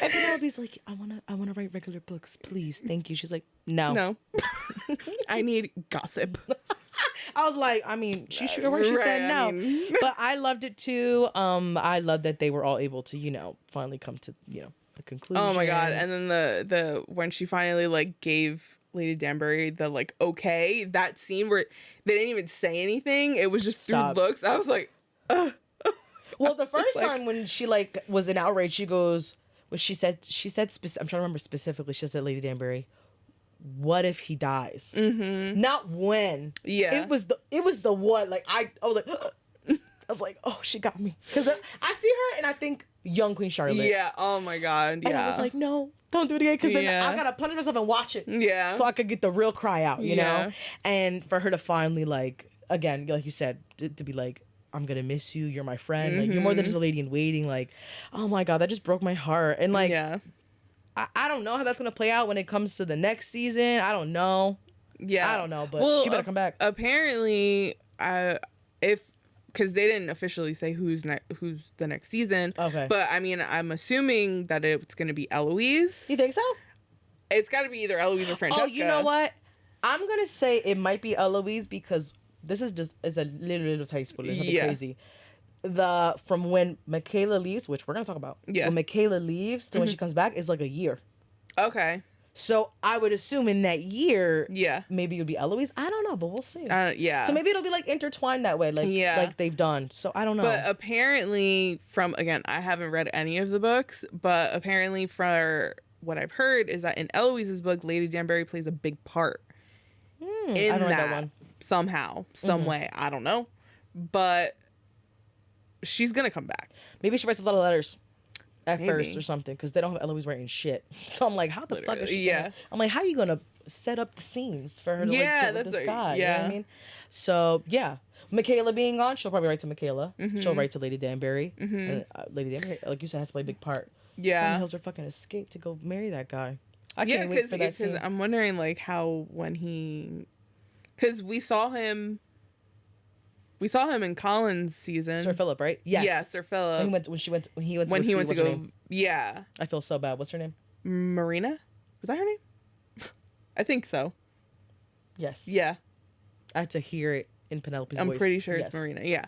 And Penelope's like, I wanna write regular books, please. Thank you. She's like, no. I need gossip. I was like, I mean, she said no. But I loved it too. I loved that they were all able to, you know, finally come to, you know, a conclusion. Oh my god. And then the when she finally like gave Lady Danbury the like okay, that scene where they didn't even say anything, it was just through looks. I was like, well, the first time when she like was in outrage, she goes, when she said I'm trying to remember specifically, she said, Lady Danbury, what if he dies? Not when. Yeah, it was the what. Like I was like I was like, oh, she got me, because I see her and I think young Queen Charlotte. Yeah. Oh my god. Yeah. And I was like, no, don't do it again, because then I gotta punish myself and watch it. Yeah. So I could get the real cry out, you know. And for her to finally, like, again, like you said, to be like, I'm gonna miss you. You're my friend. Like, you're more than just a lady in waiting. Like, oh my god, that just broke my heart. And like, I don't know how that's gonna play out when it comes to the next season. I don't know. Yeah, I don't know. But she better come back. Apparently, because they didn't officially say who's the next season. Okay. But I mean, I'm assuming that it's gonna be Eloise. You think so? It's got to be either Eloise or Francesca. Oh, you know what? I'm gonna say it might be Eloise, because this is just is a little tiny spoiler. It's nothing crazy. From when Michaela leaves, which we're gonna talk about. Yeah. When Michaela leaves to when she comes back is like a year. Okay. So I would assume in that year, maybe it would be Eloise. I don't know, but we'll see. Yeah. So maybe it'll be like intertwined that way, like they've done. So I don't know. But apparently, again, I haven't read any of the books, but apparently, for what I've heard, is that in Eloise's book, Lady Danbury plays a big part in I don't read that one. Somehow, some way. I don't know, but she's gonna come back. Maybe she writes a lot of letters. At first or something, because they don't have Eloise writing shit. So I'm like, how the fuck is she gonna, I'm like, how are you gonna set up the scenes for her to get with this guy? You know what I mean? So Michaela being gone, she'll probably write to Michaela. She'll write to Lady Danbury. And, Lady Danbury, like you said, has to play a big part. Yeah. Hills her fucking escape to go marry that guy. I can't wait for that scene. I'm wondering like how because we saw him in Colin's season. Sir Philip, right? Yes. Yeah, Sir Philip. When he went to go. Yeah. I feel so bad. What's her name? Marina? Was that her name? I think so. Yes. Yeah. I had to hear it in Penelope's voice. I'm pretty sure it's Marina. Yeah.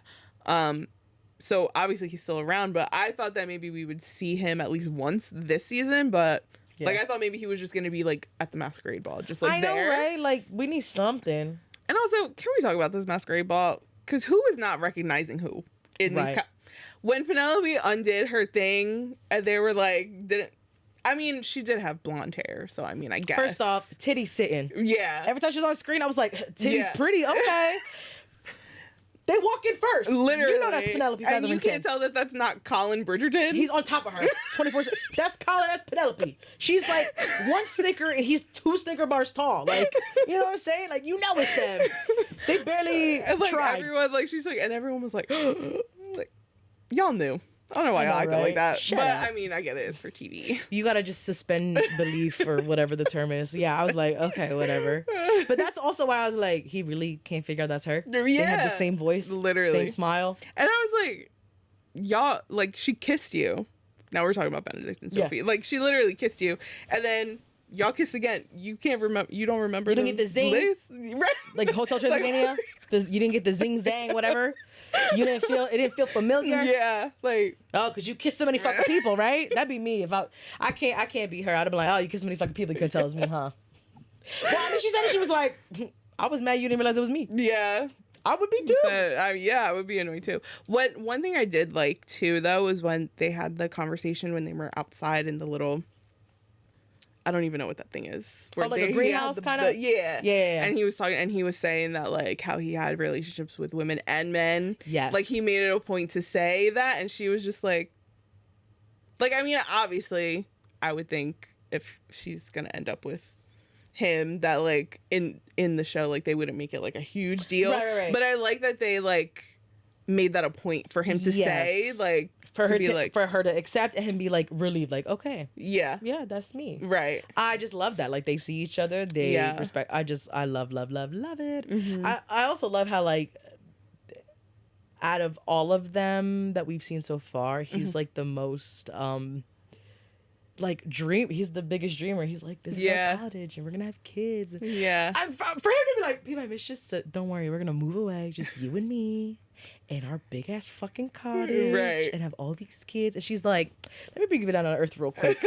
So obviously he's still around, but I thought that maybe we would see him at least once this season, but like I thought maybe he was just gonna be like at the masquerade ball, just like there. I know, right? Like we need something. And also, can we talk about this masquerade ball? Because who is not recognizing who in these? When Penelope undid her thing, and they were like, she did have blonde hair, so I mean, I guess. First off, titty sitting. Yeah. Every time she was on screen, I was like, titty's pretty, okay. They walk in first. Literally. You know that's Penelope Featherington. And you can't tell that that's not Colin Bridgerton. He's on top of her 24/7. That's Colin, that's Penelope. She's like one Snicker and he's 2 Snicker bars tall. Like, you know what I'm saying? Like, you know it's them. They barely tried. Everyone, like, she's like, and everyone was like, like, y'all knew. I don't know why y'all acted like that. Shut but up. I mean, I get it. It's for TV. You gotta just suspend belief or whatever the term is. Yeah, I was like, okay, whatever. But that's also why I was like, he really can't figure out that's her. Yeah. They have the same voice. Literally. Same smile. And I was like, y'all, like, she kissed you. Now we're talking about Benedict and Sophie. Yeah. Like, she literally kissed you. And then y'all kiss again. You can't remember. You don't remember. You don't get the zing. Right? Like Hotel Transylvania. You didn't get the zing zang, whatever. You didn't feel it didn't feel familiar. Yeah, like because you kissed so many fucking people, right? That'd be me if I can't be her. I'd be like, oh, you kissed so many fucking people, you couldn't tell it's me, huh? Well, I mean, she said it. She was like, I was mad you didn't realize it was me. Yeah, I would be too. I would be annoyed too. One thing I did like too though was when they had the conversation when they were outside in the little. I don't even know what that thing is. Like a greenhouse kind of? Yeah. And he was talking, and he was saying that, like, how he had relationships with women and men. Yes. Like, he made it a point to say that, and she was just like, I mean, obviously, I would think if she's gonna end up with him, that, like, in the show, like, they wouldn't make it, like, a huge deal. Right. But I like that they, like, made that a point for him to say, like, for her to accept and be like relieved, like, okay, yeah, that's me, right? I just love that, like, they see each other, they respect. I love it. Mm-hmm. I also love how, like, out of all of them that we've seen so far, he's like the most like he's the biggest dreamer. He's like, this is our cottage and we're gonna have kids. Yeah. And for him to be like, be my mistress, don't worry, we're gonna move away, just you and me in our big ass fucking cottage, right, and have all these kids. And she's like, let me bring you down on earth real quick.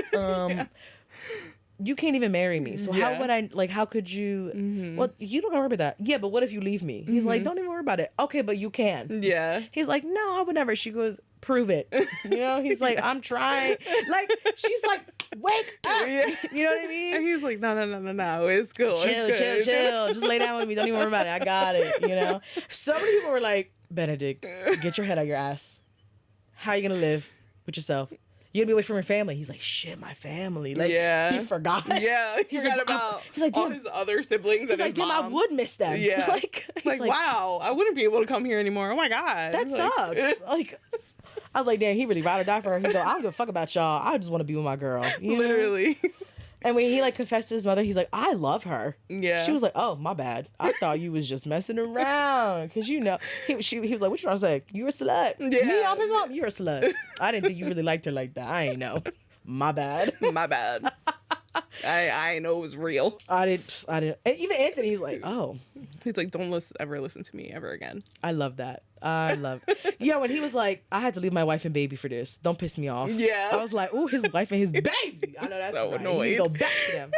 You can't even marry me, so how would I, like, how could you? Mm-hmm. Well, you don't worry about that. Yeah, but what if you leave me? He's like, don't even worry about it. Okay, but you can. Yeah. He's like, no, I would never. She goes, prove it. You know, he's like, I'm trying. Like, she's like, wake up. Yeah. You know what I mean? And he's like, no, it's cool. Chill. Just lay down with me. Don't even worry about it. I got it. You know? So many people were like, Benedict, get your head out your ass. How are you going to live with yourself? You're going to be away from your family. He's like, shit, my family. Like, he forgot. Yeah, he forgot about all his other siblings. He's like, damn, I would miss them. Yeah. like, wow, I wouldn't be able to come here anymore. Oh my God. That sucks. Like, I was like, damn, he really ride or die for her. He go, I don't give a fuck about y'all. I just want to be with my girl. You Literally. Know? And when he, like, confessed to his mother, he's like, I love her. Yeah. She was like, oh, my bad. I thought you was just messing around. Because, you know, he was like, what you trying to say? You a slut. Yeah. Me, I'm his mom. You're a slut. I didn't think you really liked her like that. I ain't know. My bad. My bad. I know it was real. I didn't. And even Anthony's like, oh. He's like, don't ever listen to me ever again. I love that. I love it. Yeah, when he was like, I had to leave my wife and baby for this. Don't piss me off. Yeah. I was like, ooh, his wife and his baby. I know that's so right. annoyed. You go back to them.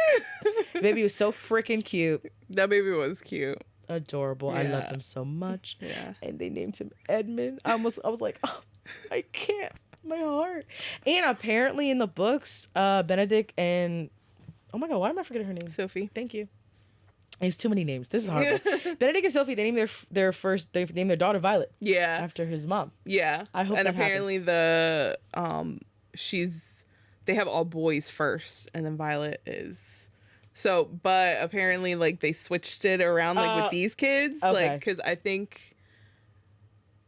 Baby was so freaking cute. That baby was cute. Adorable. Yeah. I loved him so much. Yeah. And they named him Edmund. I was like, oh, I can't. My heart. And apparently in the books, Benedict and oh my god, why am I forgetting her name? Sophie. Thank you. There's too many names. This is horrible. Benedict and Sophie, they named they named their daughter Violet. Yeah. After his mom. Yeah. I hope and that apparently happens. they have all boys first, and then Violet is. So, but apparently, like, they switched it around, like, with these kids. Okay. Like, because I think,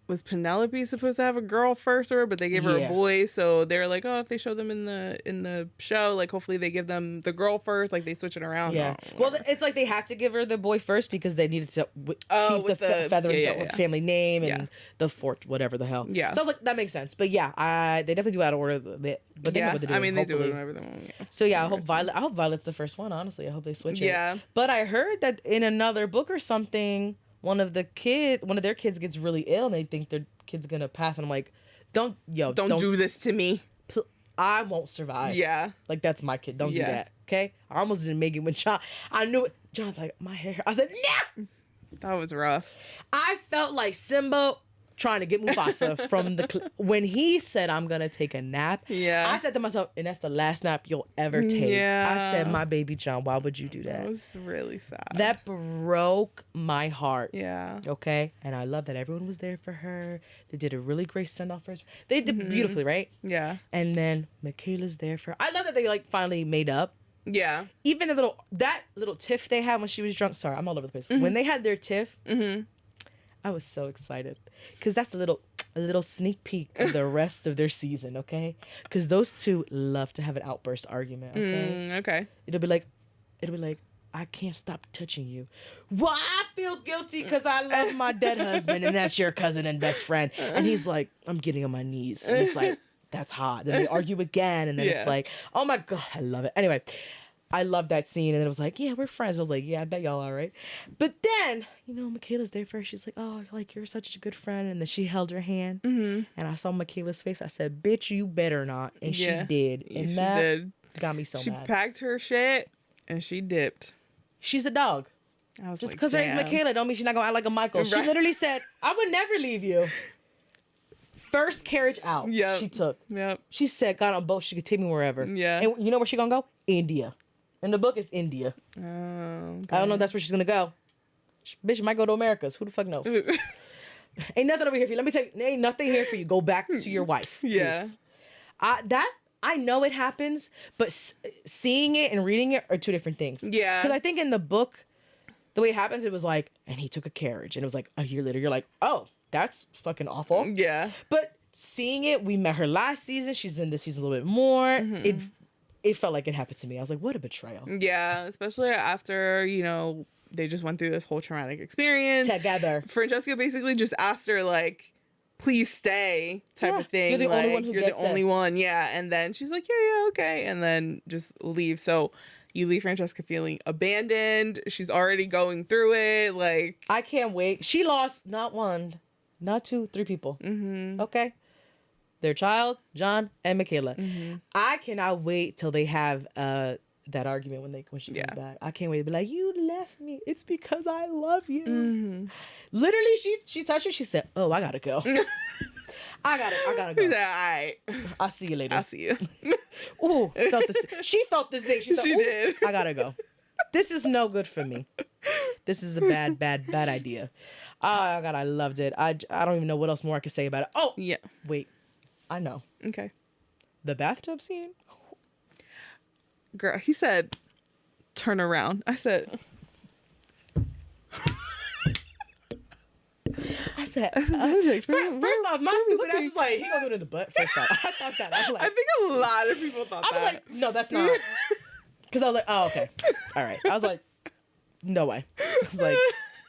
was Penelope supposed to have a girl first, but they gave her a boy. So they're like, oh, if they show them in the show, like, hopefully they give them the girl first. Like, they switch it around. Yeah. Well, it's like they had to give her the boy first because they needed to keep the feather family name and the fort, whatever the hell. Yeah. So I was like, that makes sense. But yeah, they definitely do out of order. But they know what to do. I mean, they do it whenever they want. Yeah. So yeah, I hope Violet's the first one, honestly. I hope they switch it. Yeah. But I heard that in another book or something, one of their kids gets really ill and they think their kid's gonna pass. And I'm like, don't do this to me. I won't survive. Yeah. Like, that's my kid. Don't do that. Okay? I almost didn't make it when John, I knew it. John's like, my hair. I said, nah! That was rough. I felt like Simba trying to get Mufasa from when he said, I'm gonna take a nap. Yeah. I said to myself, and that's the last nap you'll ever take. Yeah. I said, my baby John, why would you do that? That was really sad. That broke my heart. Yeah. Okay? And I love that everyone was there for her. They did a really great send-off for her. They did beautifully, right? Yeah. And then Michaela's there for her. I love that they, like, finally made up. Yeah. Even that little tiff they had when she was drunk. Sorry, I'm all over the place. When they had their tiff, I was so excited. Because that's a little sneak peek of the rest of their season, okay? Because those two love to have an outburst argument, okay? Okay. It'll be like, I can't stop touching you. Well, I feel guilty because I love my dead husband and that's your cousin and best friend. And he's like, I'm getting on my knees. And it's like, that's hot. Then they argue again. And then it's like, oh my God, I love it. Anyway, I love that scene. And it was like, yeah, we're friends. I was like, yeah, I bet y'all are, right? But then, Michaela's there first. She's like, oh, like, you're such a good friend. And then she held her hand. And I saw Michaela's face. I said, bitch, you better not. And she did. And that got me so mad. She packed her shit and she dipped. She's a dog. Just because her name's Michaela don't mean she's not going to act like a Michael. She literally said, I would never leave you. First carriage out, she took. Yep. She said, God on boat, she could take me wherever. Yeah. And you know where she gonna go? India. In the book, it's India. Oh, okay. I don't know if that's where she's gonna go. Bitch, might go to Americas. Who the fuck knows? Ain't nothing over here for you. Let me tell you, ain't nothing here for you. Go back to your wife. Yeah. Please. I know it happens, but seeing it and reading it are two different things. Yeah. Because I think in the book, the way it happens, it was like, and he took a carriage. And it was like a year later, you're like, oh, that's fucking awful. Yeah. But seeing it, we met her last season. She's in this season a little bit more. It felt like it happened to me. I was like, what a betrayal. Yeah, especially after, they just went through this whole traumatic experience. Together. Francesca basically just asked her, like, please stay type of thing. You're the only one who You're gets the only one, yeah. And then she's like, yeah, okay. And then just leave. So you leave Francesca feeling abandoned. She's already going through it. Like, I can't wait. She lost not one, not two, three people. Okay? Their child, John, and Michaela. I cannot wait till they have that argument when she comes back. I can't wait to be like, you left me. It's because I love you. Literally, she touched her. She said, oh, I gotta go. I gotta go. She's like, all right. I'll see you later. I'll see you. Ooh, she felt the zing. She did. I gotta go. This is no good for me. This is a bad idea. Oh God, I loved it. I don't even know what else more I could say about it. Oh yeah. Wait, I know. Okay. The bathtub scene. Girl, he said, turn around. I said, first off, my stupid ass was like, he gonna do it in the butt. First off, I thought that. I was like, I think a lot of people thought that. I was like, no, that's not. Because I was like, oh, okay. All right. I was like, no way. I was like,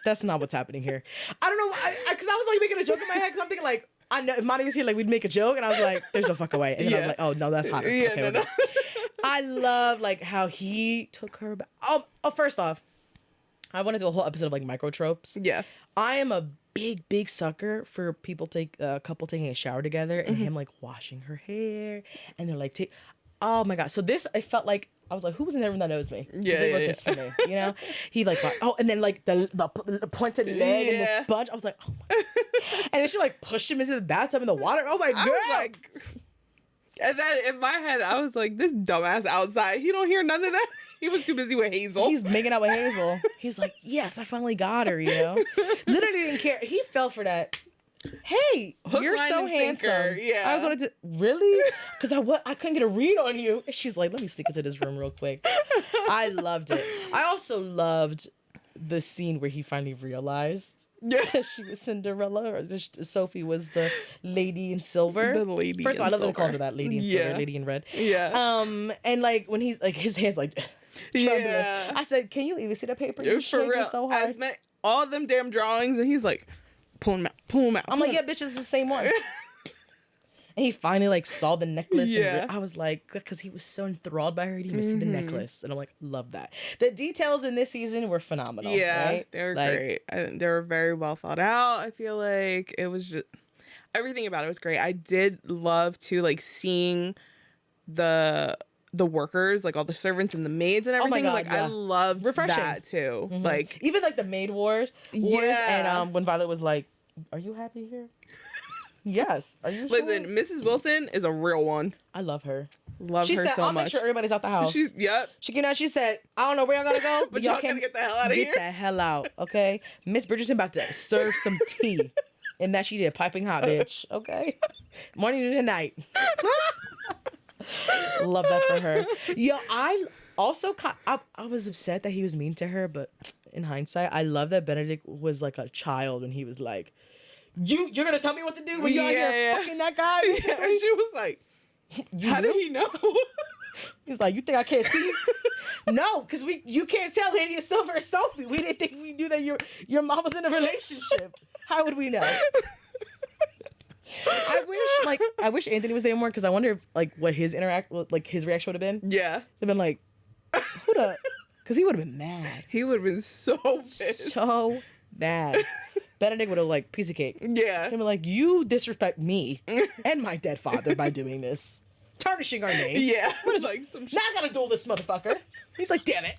that's not what's happening here. I don't know. Because I was like making a joke in my head because I'm thinking like, I know if Monty was here, like we'd make a joke. And I was like, there's no fucking way. And then I was like, oh, no, that's hot. Yeah, okay, no. I love like how he took her back. First off, I want to do a whole episode of like micro tropes. Yeah. I am a big sucker for people couple taking a shower together and him like washing her hair and they're like oh my god. So this, I felt like I was like, who was in the room that knows me? They wrote this for me, you know? He like, and then like the pointed leg and the sponge. I was like, oh my god. And then she like pushed him into the bathtub in the water. I was like, girl. And then in my head, I was like, this dumbass outside, he don't hear none of that. He was too busy with Hazel. He's making out with Hazel. He's like, yes, I finally got her, you know? Literally didn't care. He fell for that. Hey, Hook, you're so handsome. Yeah. I was wanted to, really? Because I couldn't get a read on you. And she's like, let me sneak into this room real quick. I loved it. I also loved the scene where he finally realized that she was Cinderella, or Sophie was the lady in silver. The lady. First of all, I love that they called her that, lady in silver, lady in red. Yeah. And like when he's like his hands like. Yeah. I said, can you even see that paper? You're for real. So hard. I spent all them damn drawings, and he's like, pull him out. I'm like, yeah, bitch, it's the same one. And he finally like saw the necklace. Yeah. And I was like, because he was so enthralled by her, he didn't even see the necklace. And I'm like, love that. The details in this season were phenomenal. Yeah, right? they were like, great. They were very well thought out. I feel like it was just everything about it was great. I did love to like seeing the workers, like all the servants and the maids and everything. God, like I loved refreshing that too. Mm-hmm. Like even like the maid wars. Yeah. And when Violet was like, "Are you happy here?" Yes. Are you? Listen, sure? Mrs. Wilson is a real one. I love her. She said, so I'll much. make sure everybody's out the house. She came out. She said, I don't know where y'all gotta go, but y'all can get the hell out of here. Get the hell out, okay? Miss Bridgerton about to serve some tea, and that she did piping hot, bitch. Okay, morning to night. Love that for her. Yo, I also I was upset that he was mean to her, but in hindsight, I love that Benedict was like a child when he was like, "You're gonna tell me what to do when you're out here fucking that guy." Yeah, she was like, "How did he know?" He's like, "You think I can't see?" No, because you can't tell Lady of Silver or Sophie. We didn't think we knew that your mom was in a relationship. How would we know? I wish Anthony was there more, because I wonder if, like, what his his reaction would have been. Yeah, they've been like, who the? Because he would have been mad. He would have been so pissed. So mad. Benedict would have like piece of cake. Yeah, he'd be like, you disrespect me and my dead father by doing this, tarnishing our name. Yeah, what is like some now I gotta duel this motherfucker. He's like, damn it.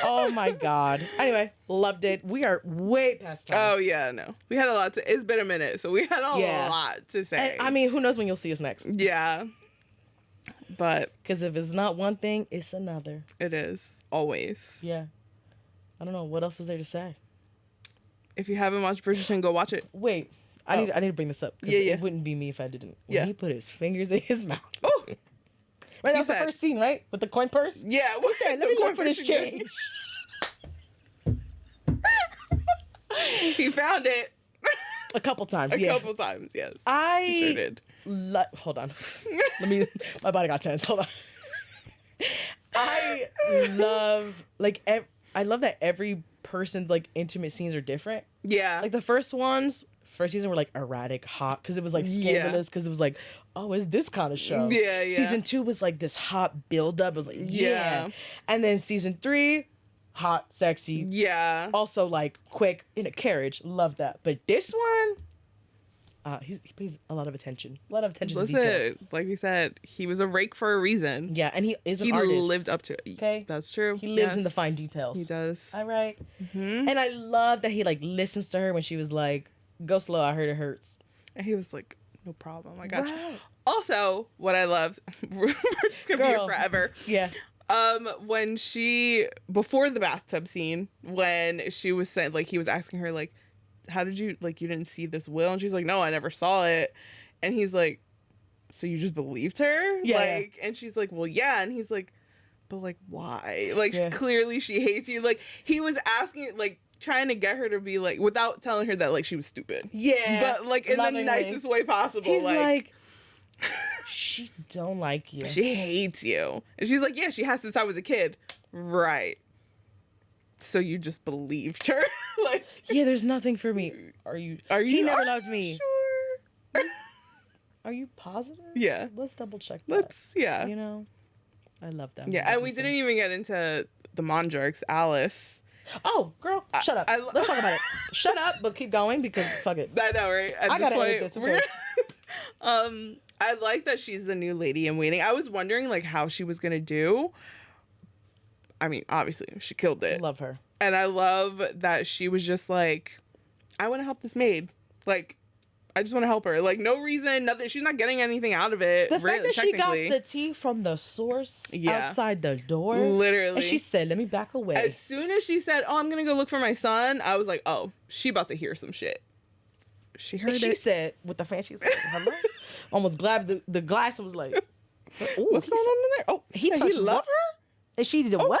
Oh my god. Anyway, loved it. We are way past time. Oh yeah, no. We had a lot it's been a minute, so we had a lot to say. And, I mean, who knows when you'll see us next? Yeah. But because if it's not one thing, it's another. It is. Always. Yeah. I don't know. What else is there to say? If you haven't watched Bridgerton, go watch it. Wait. I need to bring this up. Yeah. It wouldn't be me if I didn't. When he put his fingers in his mouth. Oh. Right, that was the first scene, right? With the coin purse? Yeah. What's that? Let me look for this change. He found it. A couple times, A couple times, yes. He sure did. Hold on. My body got tense. Hold on. I love, I love that every person's, like, intimate scenes are different. Yeah. Like, the first season were, like, erratic, hot, because it was, like, scandalous, because it was, like, oh, it's this kind of show. Yeah. Season 2 was, like, this hot build-up. It was, like, yeah. And then Season 3, hot, sexy. Yeah. Also, like, quick, in a carriage. Love that. But this one, he pays a lot of attention. A lot of attention to detail. Like we said, he was a rake for a reason. Yeah, and he is an artist. He lived up to it. Okay? That's true. He lives in the fine details. He does. All right. Mm-hmm. And I love that he, like, listens to her when she was like, go slow, I heard it hurts. And he was like, no problem, I got you. Also, what I loved, we're just gonna be here forever. Yeah. When before the bathtub scene, when she was saying, like, he was asking her, like, how did you, like, you didn't see this will? And she's like, no, I never saw it. And he's like, so you just believed her? Yeah. Like, and she's like, well, yeah. And he's like, but, like, why? Like, clearly she hates you. Like, he was asking, like, trying to get her to be, like, without telling her that, like, she was stupid. Yeah. But, like, in the nicest way possible. He's like she don't like you. She hates you. And she's like, yeah, she has since I was a kid. Right. So you just believed her? Like, yeah, there's nothing for me. Are you He never loved me. Sure. Are you positive? Yeah. Let's double check that. Yeah. You know? I love them. Yeah, and we didn't even get into the Monarchs, Alice. Oh, girl, shut up. Let's talk about it. Shut up, but keep going because fuck it. I know, right? I gotta edit this. I like that she's the new lady in waiting. I was wondering like how she was gonna do. I mean, obviously, she killed it. Love her. And I love that she was just like, I want to help this maid. Like, I just want to help her. Like, no reason, nothing. She's not getting anything out of it. The fact that she got the tea from the source outside the door. Literally. And she said, let me back away. As soon as she said, oh, I'm going to go look for my son, I was like, oh, she about to hear some shit. She heard it. She said, with the fan, she said, hello? Almost grabbed the glass and was like, what's going on in there? Oh, he touched her? And she did what?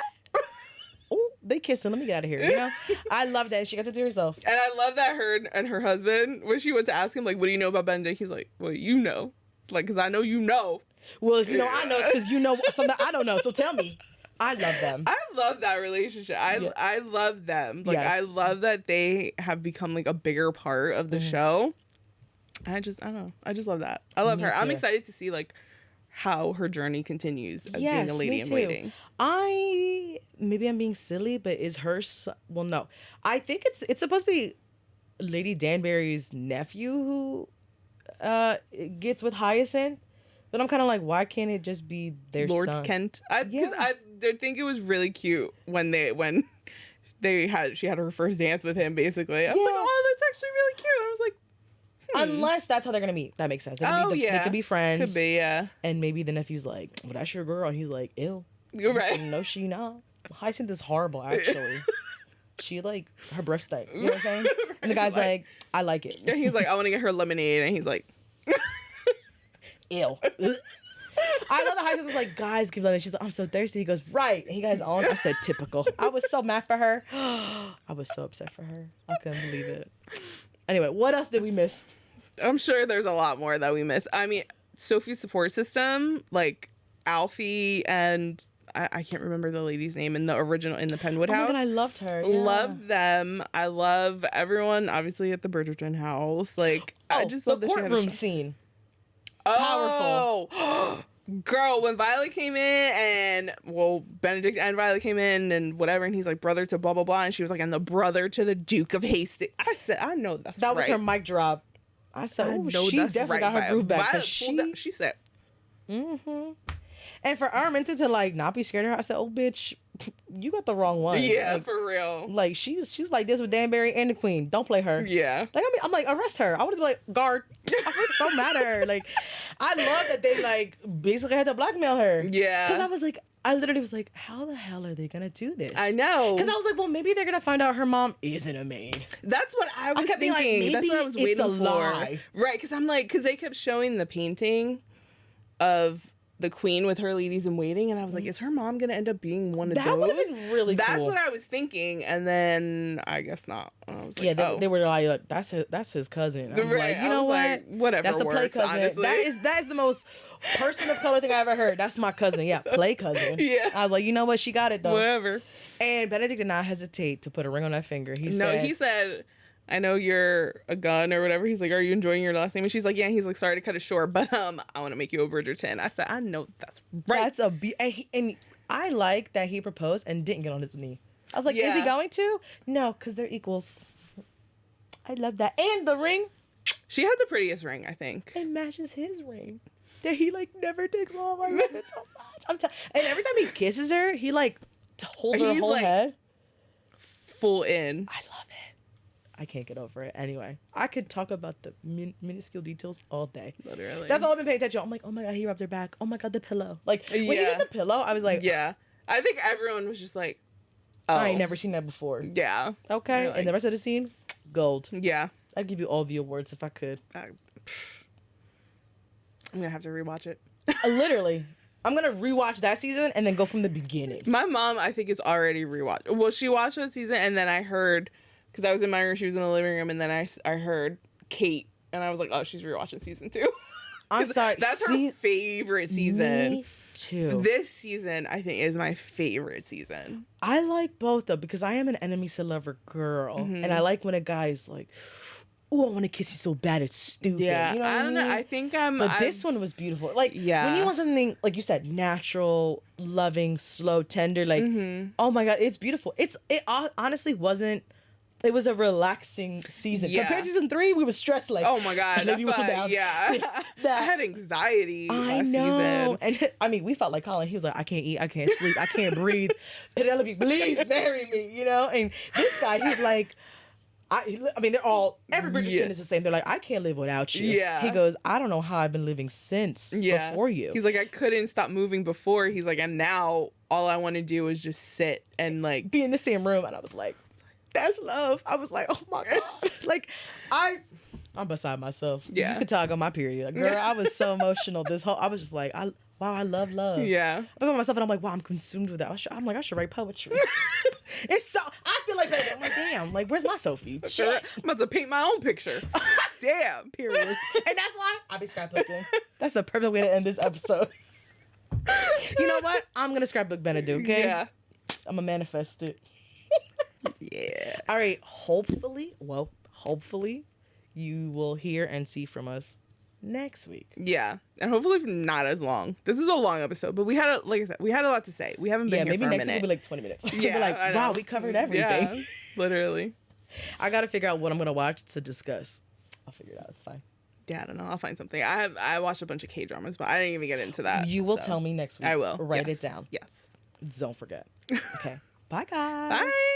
Oh, they kissing. Let me get out of here. You know, I love that. She got to do herself. And I love that her and her husband, when she went to ask him, like, what do you know about Benedict? He's like, well, you know. Like, because I know you know. Well, if you know, I know. It's because you know something I don't know. So tell me. I love them. I love that relationship. I love them. Like, I love that they have become, like, a bigger part of the show. I don't know. I just love that. I love her. Too. I'm excited to see, like, how her journey continues as being a lady in waiting. Maybe I'm being silly, but is her well, no. I think it's supposed to be Lady Danbury's nephew who gets with Hyacinth. But I'm kind of like, why can't it just be their Lord son? Kent? Because I think it was really cute when she had her first dance with him, basically. I was like, oh, that's actually really cute. I was like, unless that's how they're gonna meet. That makes sense. They could be friends. Could be, yeah. And maybe the nephew's like, well, that's your girl. And he's like, ew. You're right. No, she not. Hyacinth is horrible, actually. She like her breath stank. You know what I'm saying? And the guy's like, I like it. Yeah, he's like, I want to get her lemonade, and he's like, ew. I love that Hyacinth was like, guys give lemonade. She's like, I'm so thirsty. He goes, right. And he got his own. I said, typical. I was so mad for her. I was so upset for her. I couldn't believe it. Anyway, what else did we miss? I'm sure there's a lot more that we missed. I mean, Sophie's support system, like Alfie and I can't remember the lady's name in the original in the Penwood house. Oh my God, I loved her. Yeah. Loved them. I love everyone, obviously, at the Bridgerton house. Like, I just love the courtroom scene. Powerful. Girl, when Violet came in Benedict and Violet came in and whatever, and he's like, brother to blah, blah, blah. And she was like, and the brother to the Duke of Hastings. I said, I know that's right. That was her mic drop. I said, she definitely got her groove back. She said. Mm-hmm. And for Araminta to like not be scared of her, I said, oh, bitch, you got the wrong one. Yeah, like, for real. Like, she's like this with Danbury and the Queen. Don't play her. Yeah. Like, I'm like, arrest her. I wanted to be like, guard. I was so mad at her. Like, I love that they like basically had to blackmail her. Yeah. Because I literally was like, how the hell are they going to do this? I know. Because I was like, well, maybe they're going to find out her mom isn't a maid. That's what I was thinking. Like, maybe that's what I was waiting for. Lie. Right, because I'm like, because they kept showing the painting of the Queen with her ladies in waiting, and I was like, is her mom gonna end up being one of those? That would have been really cool. That's what I was thinking, and then I guess not. I was like, they were like, that's his cousin. I was like, you know what? Like, whatever. That's a play cousin. Honestly. That is the most person of color thing I ever heard. That's my cousin. Yeah, play cousin. Yeah. I was like, you know what? She got it though. Whatever. And Benedict did not hesitate to put a ring on that finger. He said, I know you're a gun or whatever. He's like, are you enjoying your last name? And she's like, yeah. And he's like, sorry to cut it short, but I want to make you a Bridgerton. I said, I know that's right. That's and I like that he proposed and didn't get on his knee. I was like, is he going to? No, because they're equals. I love that. And the ring. She had the prettiest ring, I think. It matches his ring. That he like never takes off. I love it so much. And every time he kisses her, he like holds her whole head. Full in. I love it. I can't get over it. Anyway, I could talk about the minuscule details all day. Literally. That's all I've been paying attention. I'm like, oh my God, he rubbed her back. Oh my God, the pillow. Like, when he did the pillow, I was like... Yeah. I think everyone was just like, oh. I ain't never seen that before. Yeah. Okay. Like, and the rest of the scene, gold. Yeah. I'd give you all the awards if I could. I'm going to have to rewatch it. Literally. I'm going to rewatch that season and then go from the beginning. My mom, I think, is already rewatched. Well, she watched that season and then I heard... Because I was in my room, she was in the living room, and then I heard Kate, and I was like, oh, she's rewatching season 2. I'm sorry. That's her favorite season. Me too. This season, I think, is my favorite season. I like both, though, because I am an enemies to lover girl, and I like when a guy's like, oh, I want to kiss you so bad, it's stupid. Yeah, you know I don't know. I think But this one was beautiful. Like, when you want something, like you said, natural, loving, slow, tender, like, oh my God, it's beautiful. It honestly wasn't. It was a relaxing season. Yeah. Compared to season 3, we were stressed. Like, oh my God, maybe was so down. Yeah, This, that. I had anxiety I last know. season. And I mean, we felt like Colin. He was like, I can't eat, I can't sleep, I can't breathe. Penelope, please marry me, you know? And this guy, he's like, I mean, they're all, every Bridgerton is the same. They're like, I can't live without you. Yeah. He goes, I don't know how I've been living since before you. He's like, I couldn't stop moving before. He's like, and now all I want to do is just sit and like be in the same room. And I was like, that's love. I was like, oh my God. Like, I'm beside myself. Yeah. You could talk on my period. Like, girl, I was so emotional. I was just like, wow, I love love. Yeah. I look at myself and I'm like, wow, I'm consumed with that. I'm like, I should write poetry. It's so, I feel like that. I'm like, damn, like, where's my Sophie? Sure. I'm about to paint my own picture. Damn. Period. And that's why I'll be scrapbooking. That's a perfect way to end this episode. You know what? I'm going to scrapbook Benedict, okay? Yeah. I'm going to manifest it. Yeah. All right. Hopefully, you will hear and see from us next week. Yeah. And hopefully not as long. This is a long episode, but like I said, we had a lot to say. We haven't been here for a minute. Maybe next week will be like 20 minutes. Yeah. We're like, wow, we covered everything. Yeah, literally. I got to figure out what I'm going to watch to discuss. I'll figure it out. It's fine. Yeah, I don't know. I'll find something. I watched a bunch of K-dramas, but I didn't even get into that. You will tell me next week. I will. Write it down. Yes. Don't forget. Okay. Bye, guys. Bye.